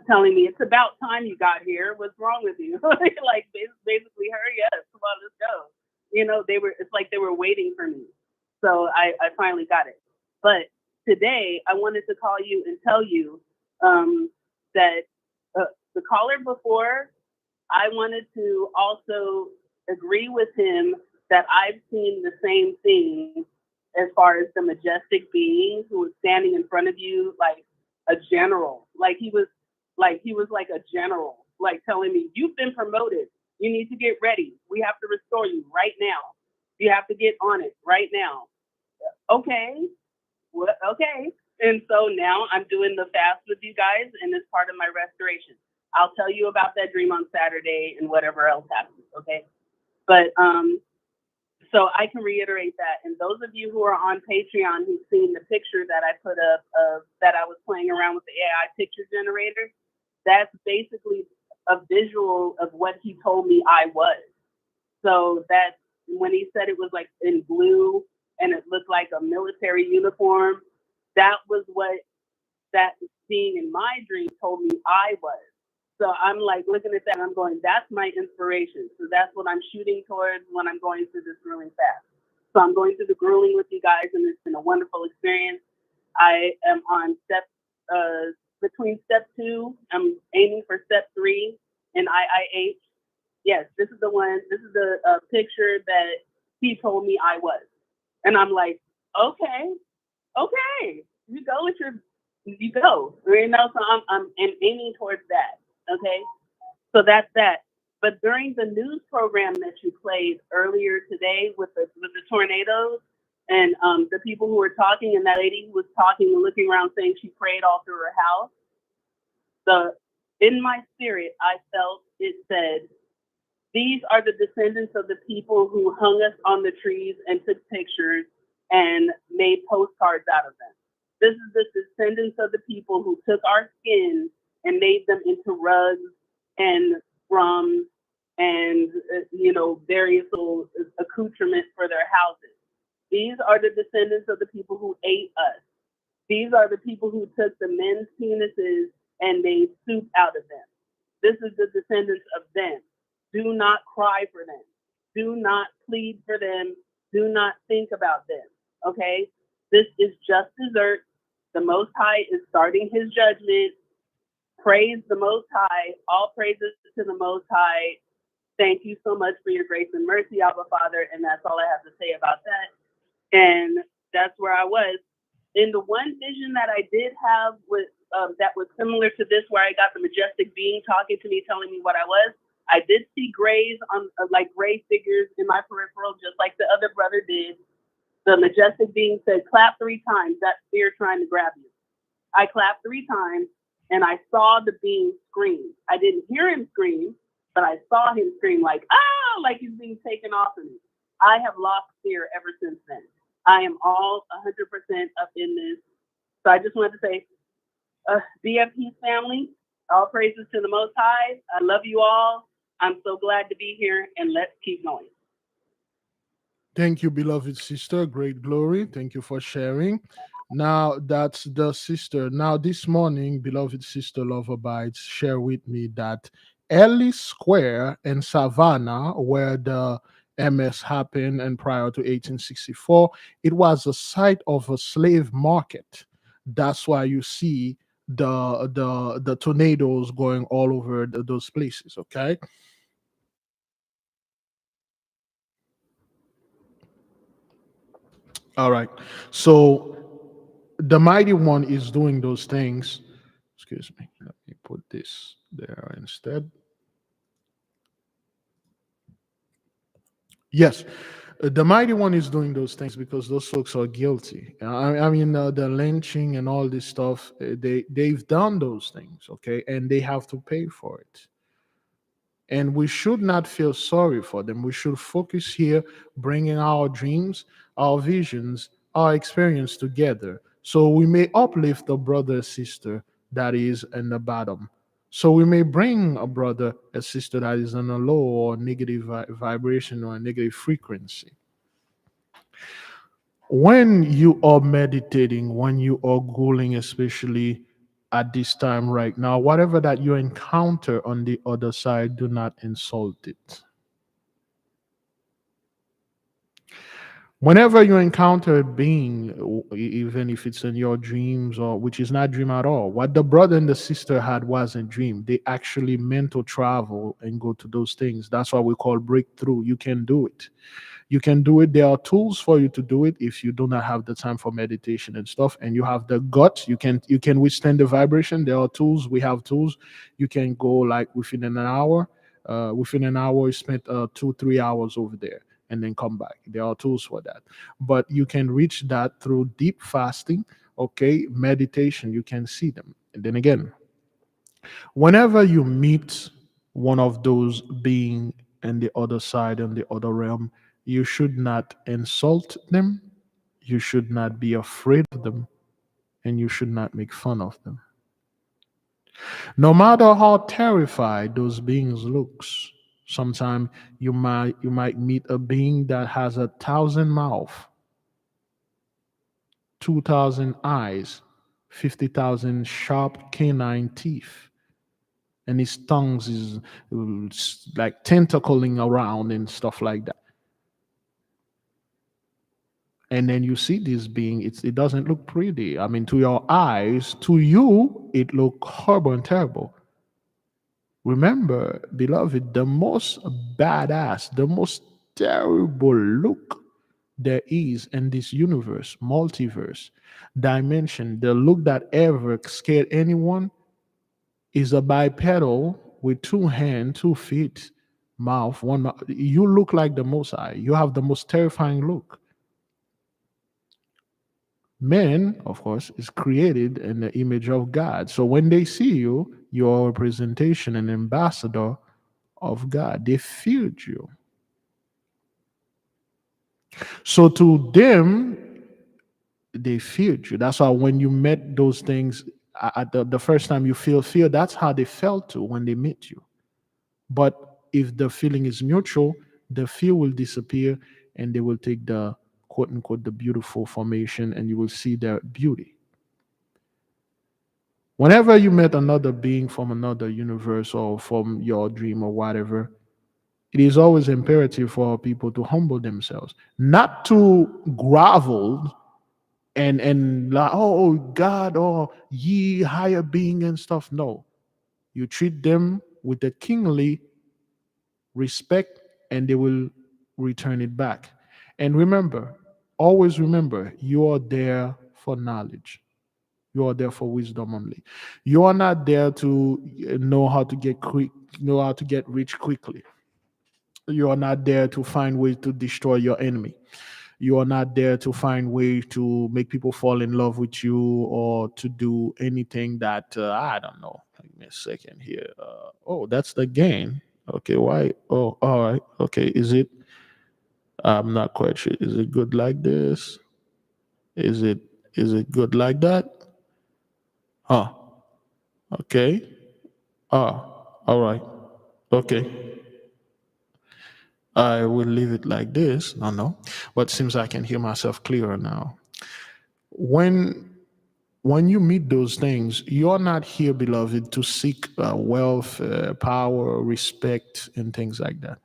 telling me, it's about time you got here. What's wrong with you? Like basically, hurry up, come on, let's go. It's like they were waiting for me. So I finally got it. But today I wanted to call you and tell you that the caller before, I wanted to also agree with him that I've seen the same thing as far as the majestic being who was standing in front of you like a general. Like he was like a general, like telling me, you've been promoted. You need to get ready. We have to restore you right now. You have to get on it right now. Okay. Okay. And so now I'm doing the fast with you guys, and it's part of my restoration. I'll tell you about that dream on Saturday and whatever else happens. Okay. But so I can reiterate that. And those of you who are on Patreon who've seen the picture that I put up of that I was playing around with the AI picture generator, that's basically a visual of what he told me I was. So that's when he said it was like in blue and it looked like a military uniform, that was what that being in my dream told me I was. So I'm like looking at that and I'm going, that's my inspiration. So that's what I'm shooting towards when I'm going through this grueling fast. So I'm going through the grueling with you guys, and it's been a wonderful experience. I am on between step 2, I'm aiming for step 3 in IIH. Yes, this is the one, this is the picture that he told me I was. And I'm like, okay, you go with you go. So I'm aiming towards that. Okay, so that's that. But during the news program that you played earlier today with the tornadoes and the people who were talking, and that lady who was talking and looking around saying she prayed all through her house, in my spirit, I felt it said, these are the descendants of the people who hung us on the trees and took pictures and made postcards out of them. This is the descendants of the people who took our skin and made them into rugs and drums and, various little accoutrements for their houses. These are the descendants of the people who ate us. These are the people who took the men's penises and made soup out of them. This is the descendants of them. Do not cry for them. Do not plead for them. Do not think about them. Okay? This is just dessert. The Most High is starting his judgment. Praise the Most High. All praises to the Most High. Thank you so much for your grace and mercy, Abba Father. And that's all I have to say about that. And that's where I was. In the one vision that I did have with that was similar to this, where I got the majestic being talking to me, telling me what I was, I did see grays on like gray figures in my peripheral, just like the other brother did. The majestic being said, clap 3 times. That's fear trying to grab you. I clapped 3 times, and I saw the being scream. I didn't hear him scream, but I saw him scream like, ah, like he's being taken off of me. I have lost fear ever since then. I am all 100% up in this. So I just wanted to say, BFP family, all praises to the Most High. I love you all. I'm so glad to be here, and let's keep going. Thank you, beloved sister. Great glory. Thank you for sharing. Now that's the sister. Now this morning, beloved sister Loverbites, share with me that Ellis Square in Savannah, where the MS happened and prior to 1864, it was a site of a slave market. That's why you see the tornadoes going all over those places. Okay. All right. So the mighty one is doing those things. Excuse me. Let me put this there instead. Yes. The mighty one is doing those things because those folks are guilty. I mean, the lynching and all this stuff, they've done those things, okay, and they have to pay for it. And we should not feel sorry for them. We should focus here, bringing our dreams, our visions, our experience together, so we may uplift a brother or sister that is in the bottom. So we may bring a brother, a sister that is on a low or negative vibration or a negative frequency. When you are meditating, when you are googling, especially at this time right now, whatever that you encounter on the other side, do not insult it. Whenever you encounter a being, even if it's in your dreams or which is not dream at all, what the brother and the sister had wasn't dream. They actually mental travel and go to those things. That's what we call breakthrough. You can do it. You can do it. There are tools for you to do it if you do not have the time for meditation and stuff, and you have the guts. You can withstand the vibration. There are tools. We have tools. You can go like within an hour. Within an hour, you spent 2-3 hours over there and then come back. There are tools for that. But you can reach that through deep fasting, okay, meditation. You can see them. And then again, whenever you meet one of those being in the other side, in the other realm, you should not insult them, you should not be afraid of them, and you should not make fun of them. No matter how terrified those beings looks, sometimes you might meet a being that has 1,000 mouths, 2,000 eyes, 50,000 sharp canine teeth, and his tongues is like tentacling around and stuff like that. And then you see this being, it doesn't look pretty. I mean, to your eyes, to you, it look horrible and terrible. Remember, beloved, the most badass, the most terrible look there is in this universe, multiverse, dimension, the look that ever scared anyone is a bipedal with 2 hands, 2 feet, mouth, one mouth. You look like the Most High. You have the most terrifying look. Man, of course, is created in the image of God. So when they see you, you're a representation, an ambassador of God. They feared you. So to them, they feared you. That's why when you met those things at the first time you feel fear, that's how they felt too when they met you. But if the feeling is mutual, the fear will disappear and they will take the quote unquote the beautiful formation and you will see their beauty. Whenever you met another being from another universe or from your dream or whatever, it is always imperative for people to humble themselves, not to grovel and like, oh God, or ye higher being and stuff. No, you treat them with a kingly respect and they will return it back. And remember, always remember, you are there for knowledge. You are there for wisdom only. You are not there to know how to get quick, know how to get rich quickly. You are not there to find ways to destroy your enemy. You are not there to find ways to make people fall in love with you or to do anything that I don't know. Give me a second here. Oh, that's the gain. Okay, why? Oh, all right. Okay, is it? I'm not quite sure. Is it good like this? Is it? Is it good like that? Huh. Okay. All right. Okay. I will leave it like this. No. But seems I can hear myself clearer now. When you meet those things, you're not here, beloved, to seek wealth, power, respect, and things like that.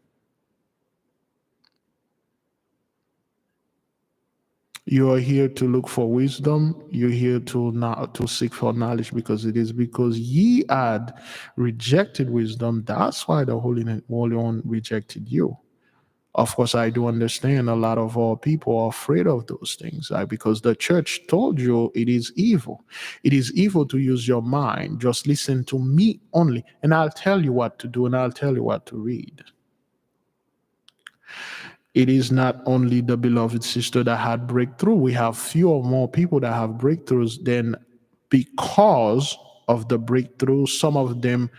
You are here to look for wisdom. You're here to seek for knowledge, because it is because ye had rejected wisdom. That's why the Holy One rejected you. Of course, I do understand a lot of our people are afraid of those things, right? Because the church told you it is evil. It is evil to use your mind. Just listen to me only, and I'll tell you what to do, and I'll tell you what to read. It is not only the beloved sister that had breakthrough. We have few or more people that have breakthroughs. Then, because of the breakthrough, some of them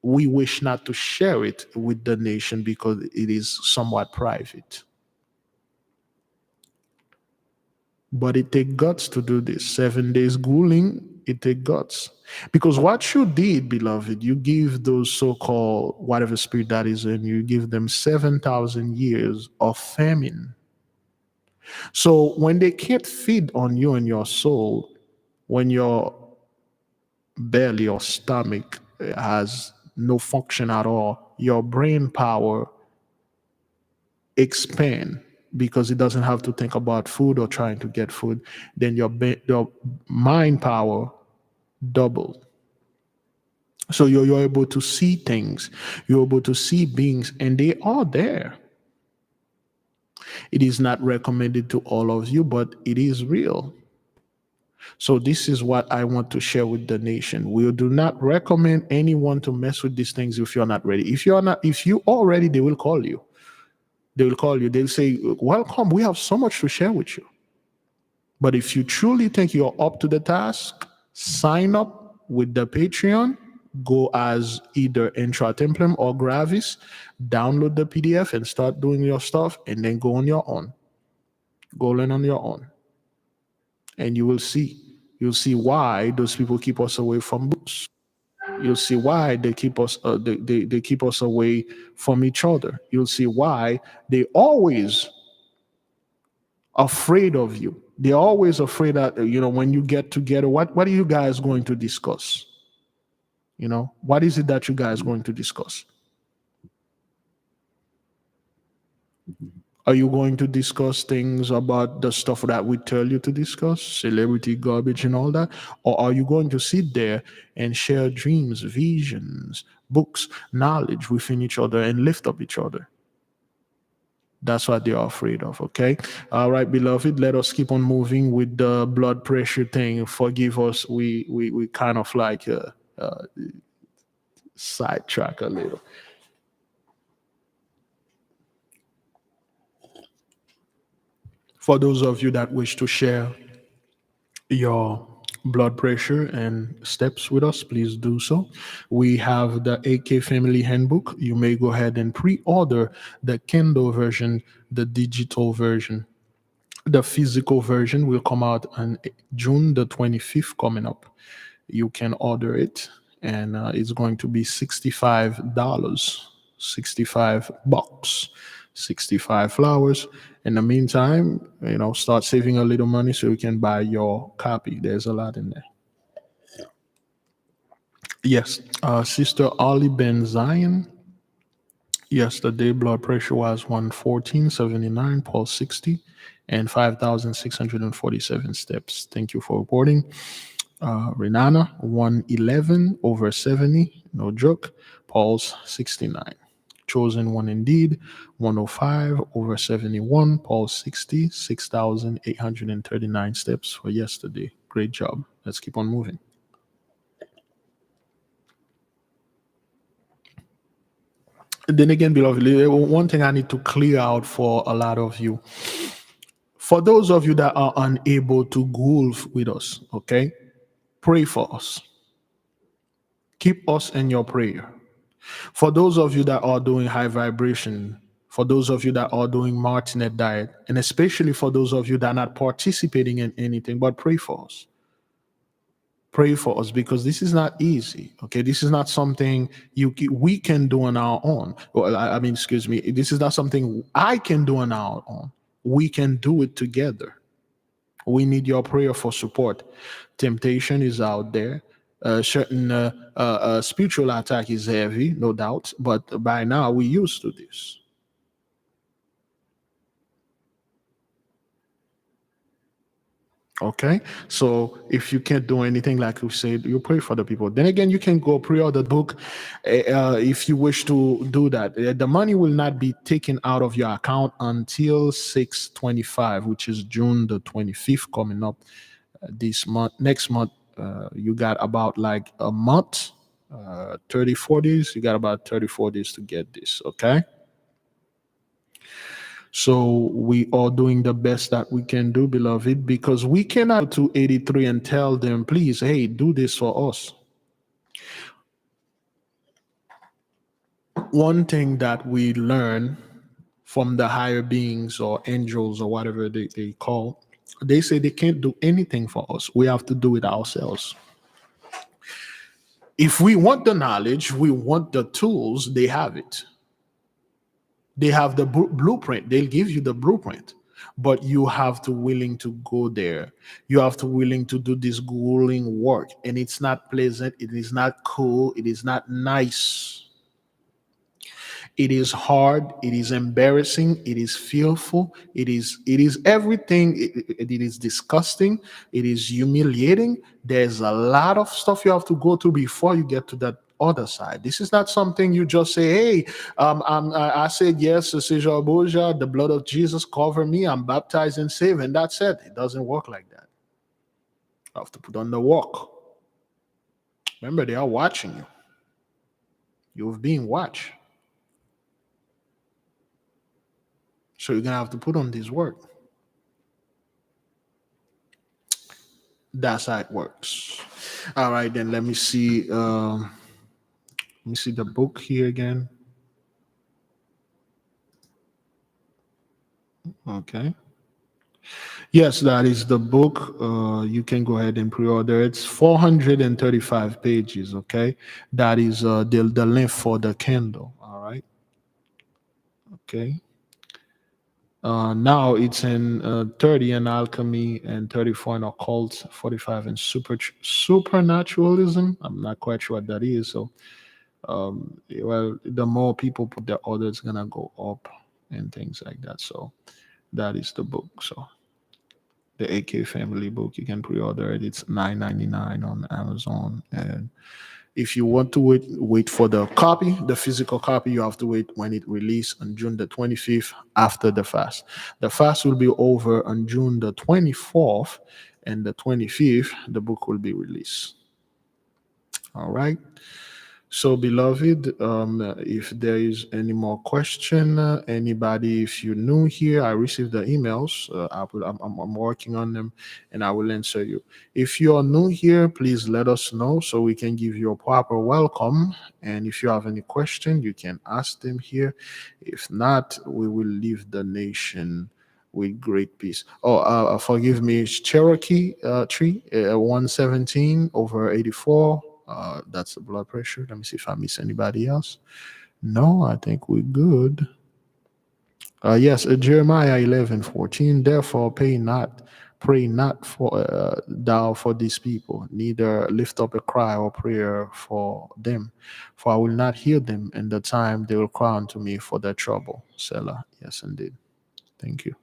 we wish not to share it with the nation because it is somewhat private. But it takes guts to do this. 7 days grueling, it takes guts. Because what you did, beloved, you give those so-called whatever spirit that is in you, give them 7,000 years of famine. So when they can't feed on you and your soul, when your belly or stomach has no function at all, your brain power expand because it doesn't have to think about food or trying to get food, then your mind power double. So you're able to see things, you're able to see beings, and they are there. It is not recommended to all of you, but it is real. So this is what I want to share with the nation. We do not recommend anyone to mess with these things if you're not ready. If you are ready, they will call you. They will call you. They'll say, welcome, we have so much to share with you. But if you truly think you're up to the task, sign up with the Patreon, go as either Intra Templum or Gravis, download the PDF and start doing your stuff, and then go on your own. Go learn on your own. And you will see. You'll see why those people keep us away from books. You'll see why they keep us they keep us away from each other. You'll see why they always afraid of you. They're always afraid that when you get together, what are you guys going to discuss? What is it that you guys going to discuss? Are you going to discuss things about the stuff that we tell you to discuss, celebrity garbage and all that? Or are you going to sit there and share dreams, visions, books, knowledge within each other and lift up each other? That's what they are afraid of, okay? All right, beloved, let us keep on moving with the blood pressure thing. Forgive us, we kind of like sidetrack a little. For those of you that wish to share your blood pressure and steps with us, please do so. We have the AK Family Handbook. You may go ahead and pre-order the Kindle version, the digital version. The physical version will come out on June the 25th coming up. You can order it, and it's going to be $65, 65 bucks, 65 flowers. In the meantime, start saving a little money so you can buy your copy. There's a lot in there. Yes, Sister Ollie Ben Zion. Yesterday, blood pressure was 114.79, pulse 60, and 5,647 steps. Thank you for reporting. Renana, 111/70, no joke, pulse 69. Chosen one indeed, 105/71, pulse 60, 6,839 steps for yesterday. Great job. Let's keep on moving. Then again, beloved, one thing I need to clear out for a lot of you. For those of you that are unable to golf with us, okay, pray for us. Keep us in your prayer. For those of you that are doing high vibration, for those of you that are doing Martinet diet, and especially for those of you that are not participating in anything, but pray for us. Pray for us, because this is not easy. Okay, this is not something we can do on our own. Well, excuse me, this is not something I can do on our own. We can do it together. We need your prayer for support. Temptation is out there. Certain spiritual attack is heavy, no doubt, but by now we're used to this. Okay, so if you can't do anything, like we said, you pray for the people. Then again, you can go pre-order the book if you wish to do that. The money will not be taken out of your account until 6/25, which is June the 25th coming up this month. Next month, you got about like a month, 34 days. You got about 34 days to get this. Okay. So we are doing the best that we can do, beloved, because we cannot go to 83 and tell them, please, hey, do this for us. One thing that we learn from the higher beings or angels or whatever they call, they say they can't do anything for us. We have to do it ourselves. If we want the knowledge, we want the tools, they have it. They have the blueprint. They'll give you the blueprint, but you have to willing to go there. You have to willing to do this grueling work, and it's not pleasant. It is not cool. It is not nice. It is hard. It is embarrassing. It is fearful. It is everything. It is disgusting. It is humiliating. There's a lot of stuff you have to go through before you get to that other side. This is not something you just say, hey, I said yes to Seja Boja, the blood of Jesus cover me, I'm baptized and saved, and that's it. It doesn't work like that. You have to put on the work. Remember, they are watching you. You've been watched. So you're going to have to put on this work. That's how it works. All right, then let me see. Let me see the book here again. Okay. Yes, that is the book. You can go ahead and pre-order. It's 435 pages. Okay, that is the length for the Kindle. All right. Okay. Now it's in 30 in alchemy and 34 in occult, 45 in supernaturalism. I'm not quite sure what that is. So, well, the more people put their order, it's gonna go up and things like that. So, that is the book. So, the AK Family book, you can pre-order it. It's $9.99 on Amazon. And if you want to wait for the copy, the physical copy, you have to wait when it released on June the 25th after the fast. The fast will be over on June the 24th, and the 25th, the book will be released. All right. So, beloved, if there is any more question, anybody, if you're new here, I received the emails. I'm working on them, and I will answer you. If you are new here, please let us know so we can give you a proper welcome. And if you have any question, you can ask them here. If not, we will leave the nation with great peace. Oh, forgive me, it's Cherokee tree, 117/84. That's the blood pressure. Let me see if I miss anybody else. No, I think we're good. Yes, Jeremiah 11:14. Therefore, pray not for thou for these people, neither lift up a cry or prayer for them, for I will not hear them in the time they will cry unto me for their trouble. Selah. Yes, indeed. Thank you.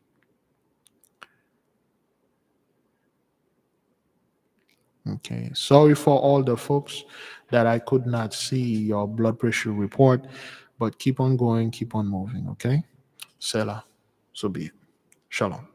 Okay, sorry for all the folks that I could not see your blood pressure report, but keep on going, keep on moving, okay? Selah, so be it. Shalom.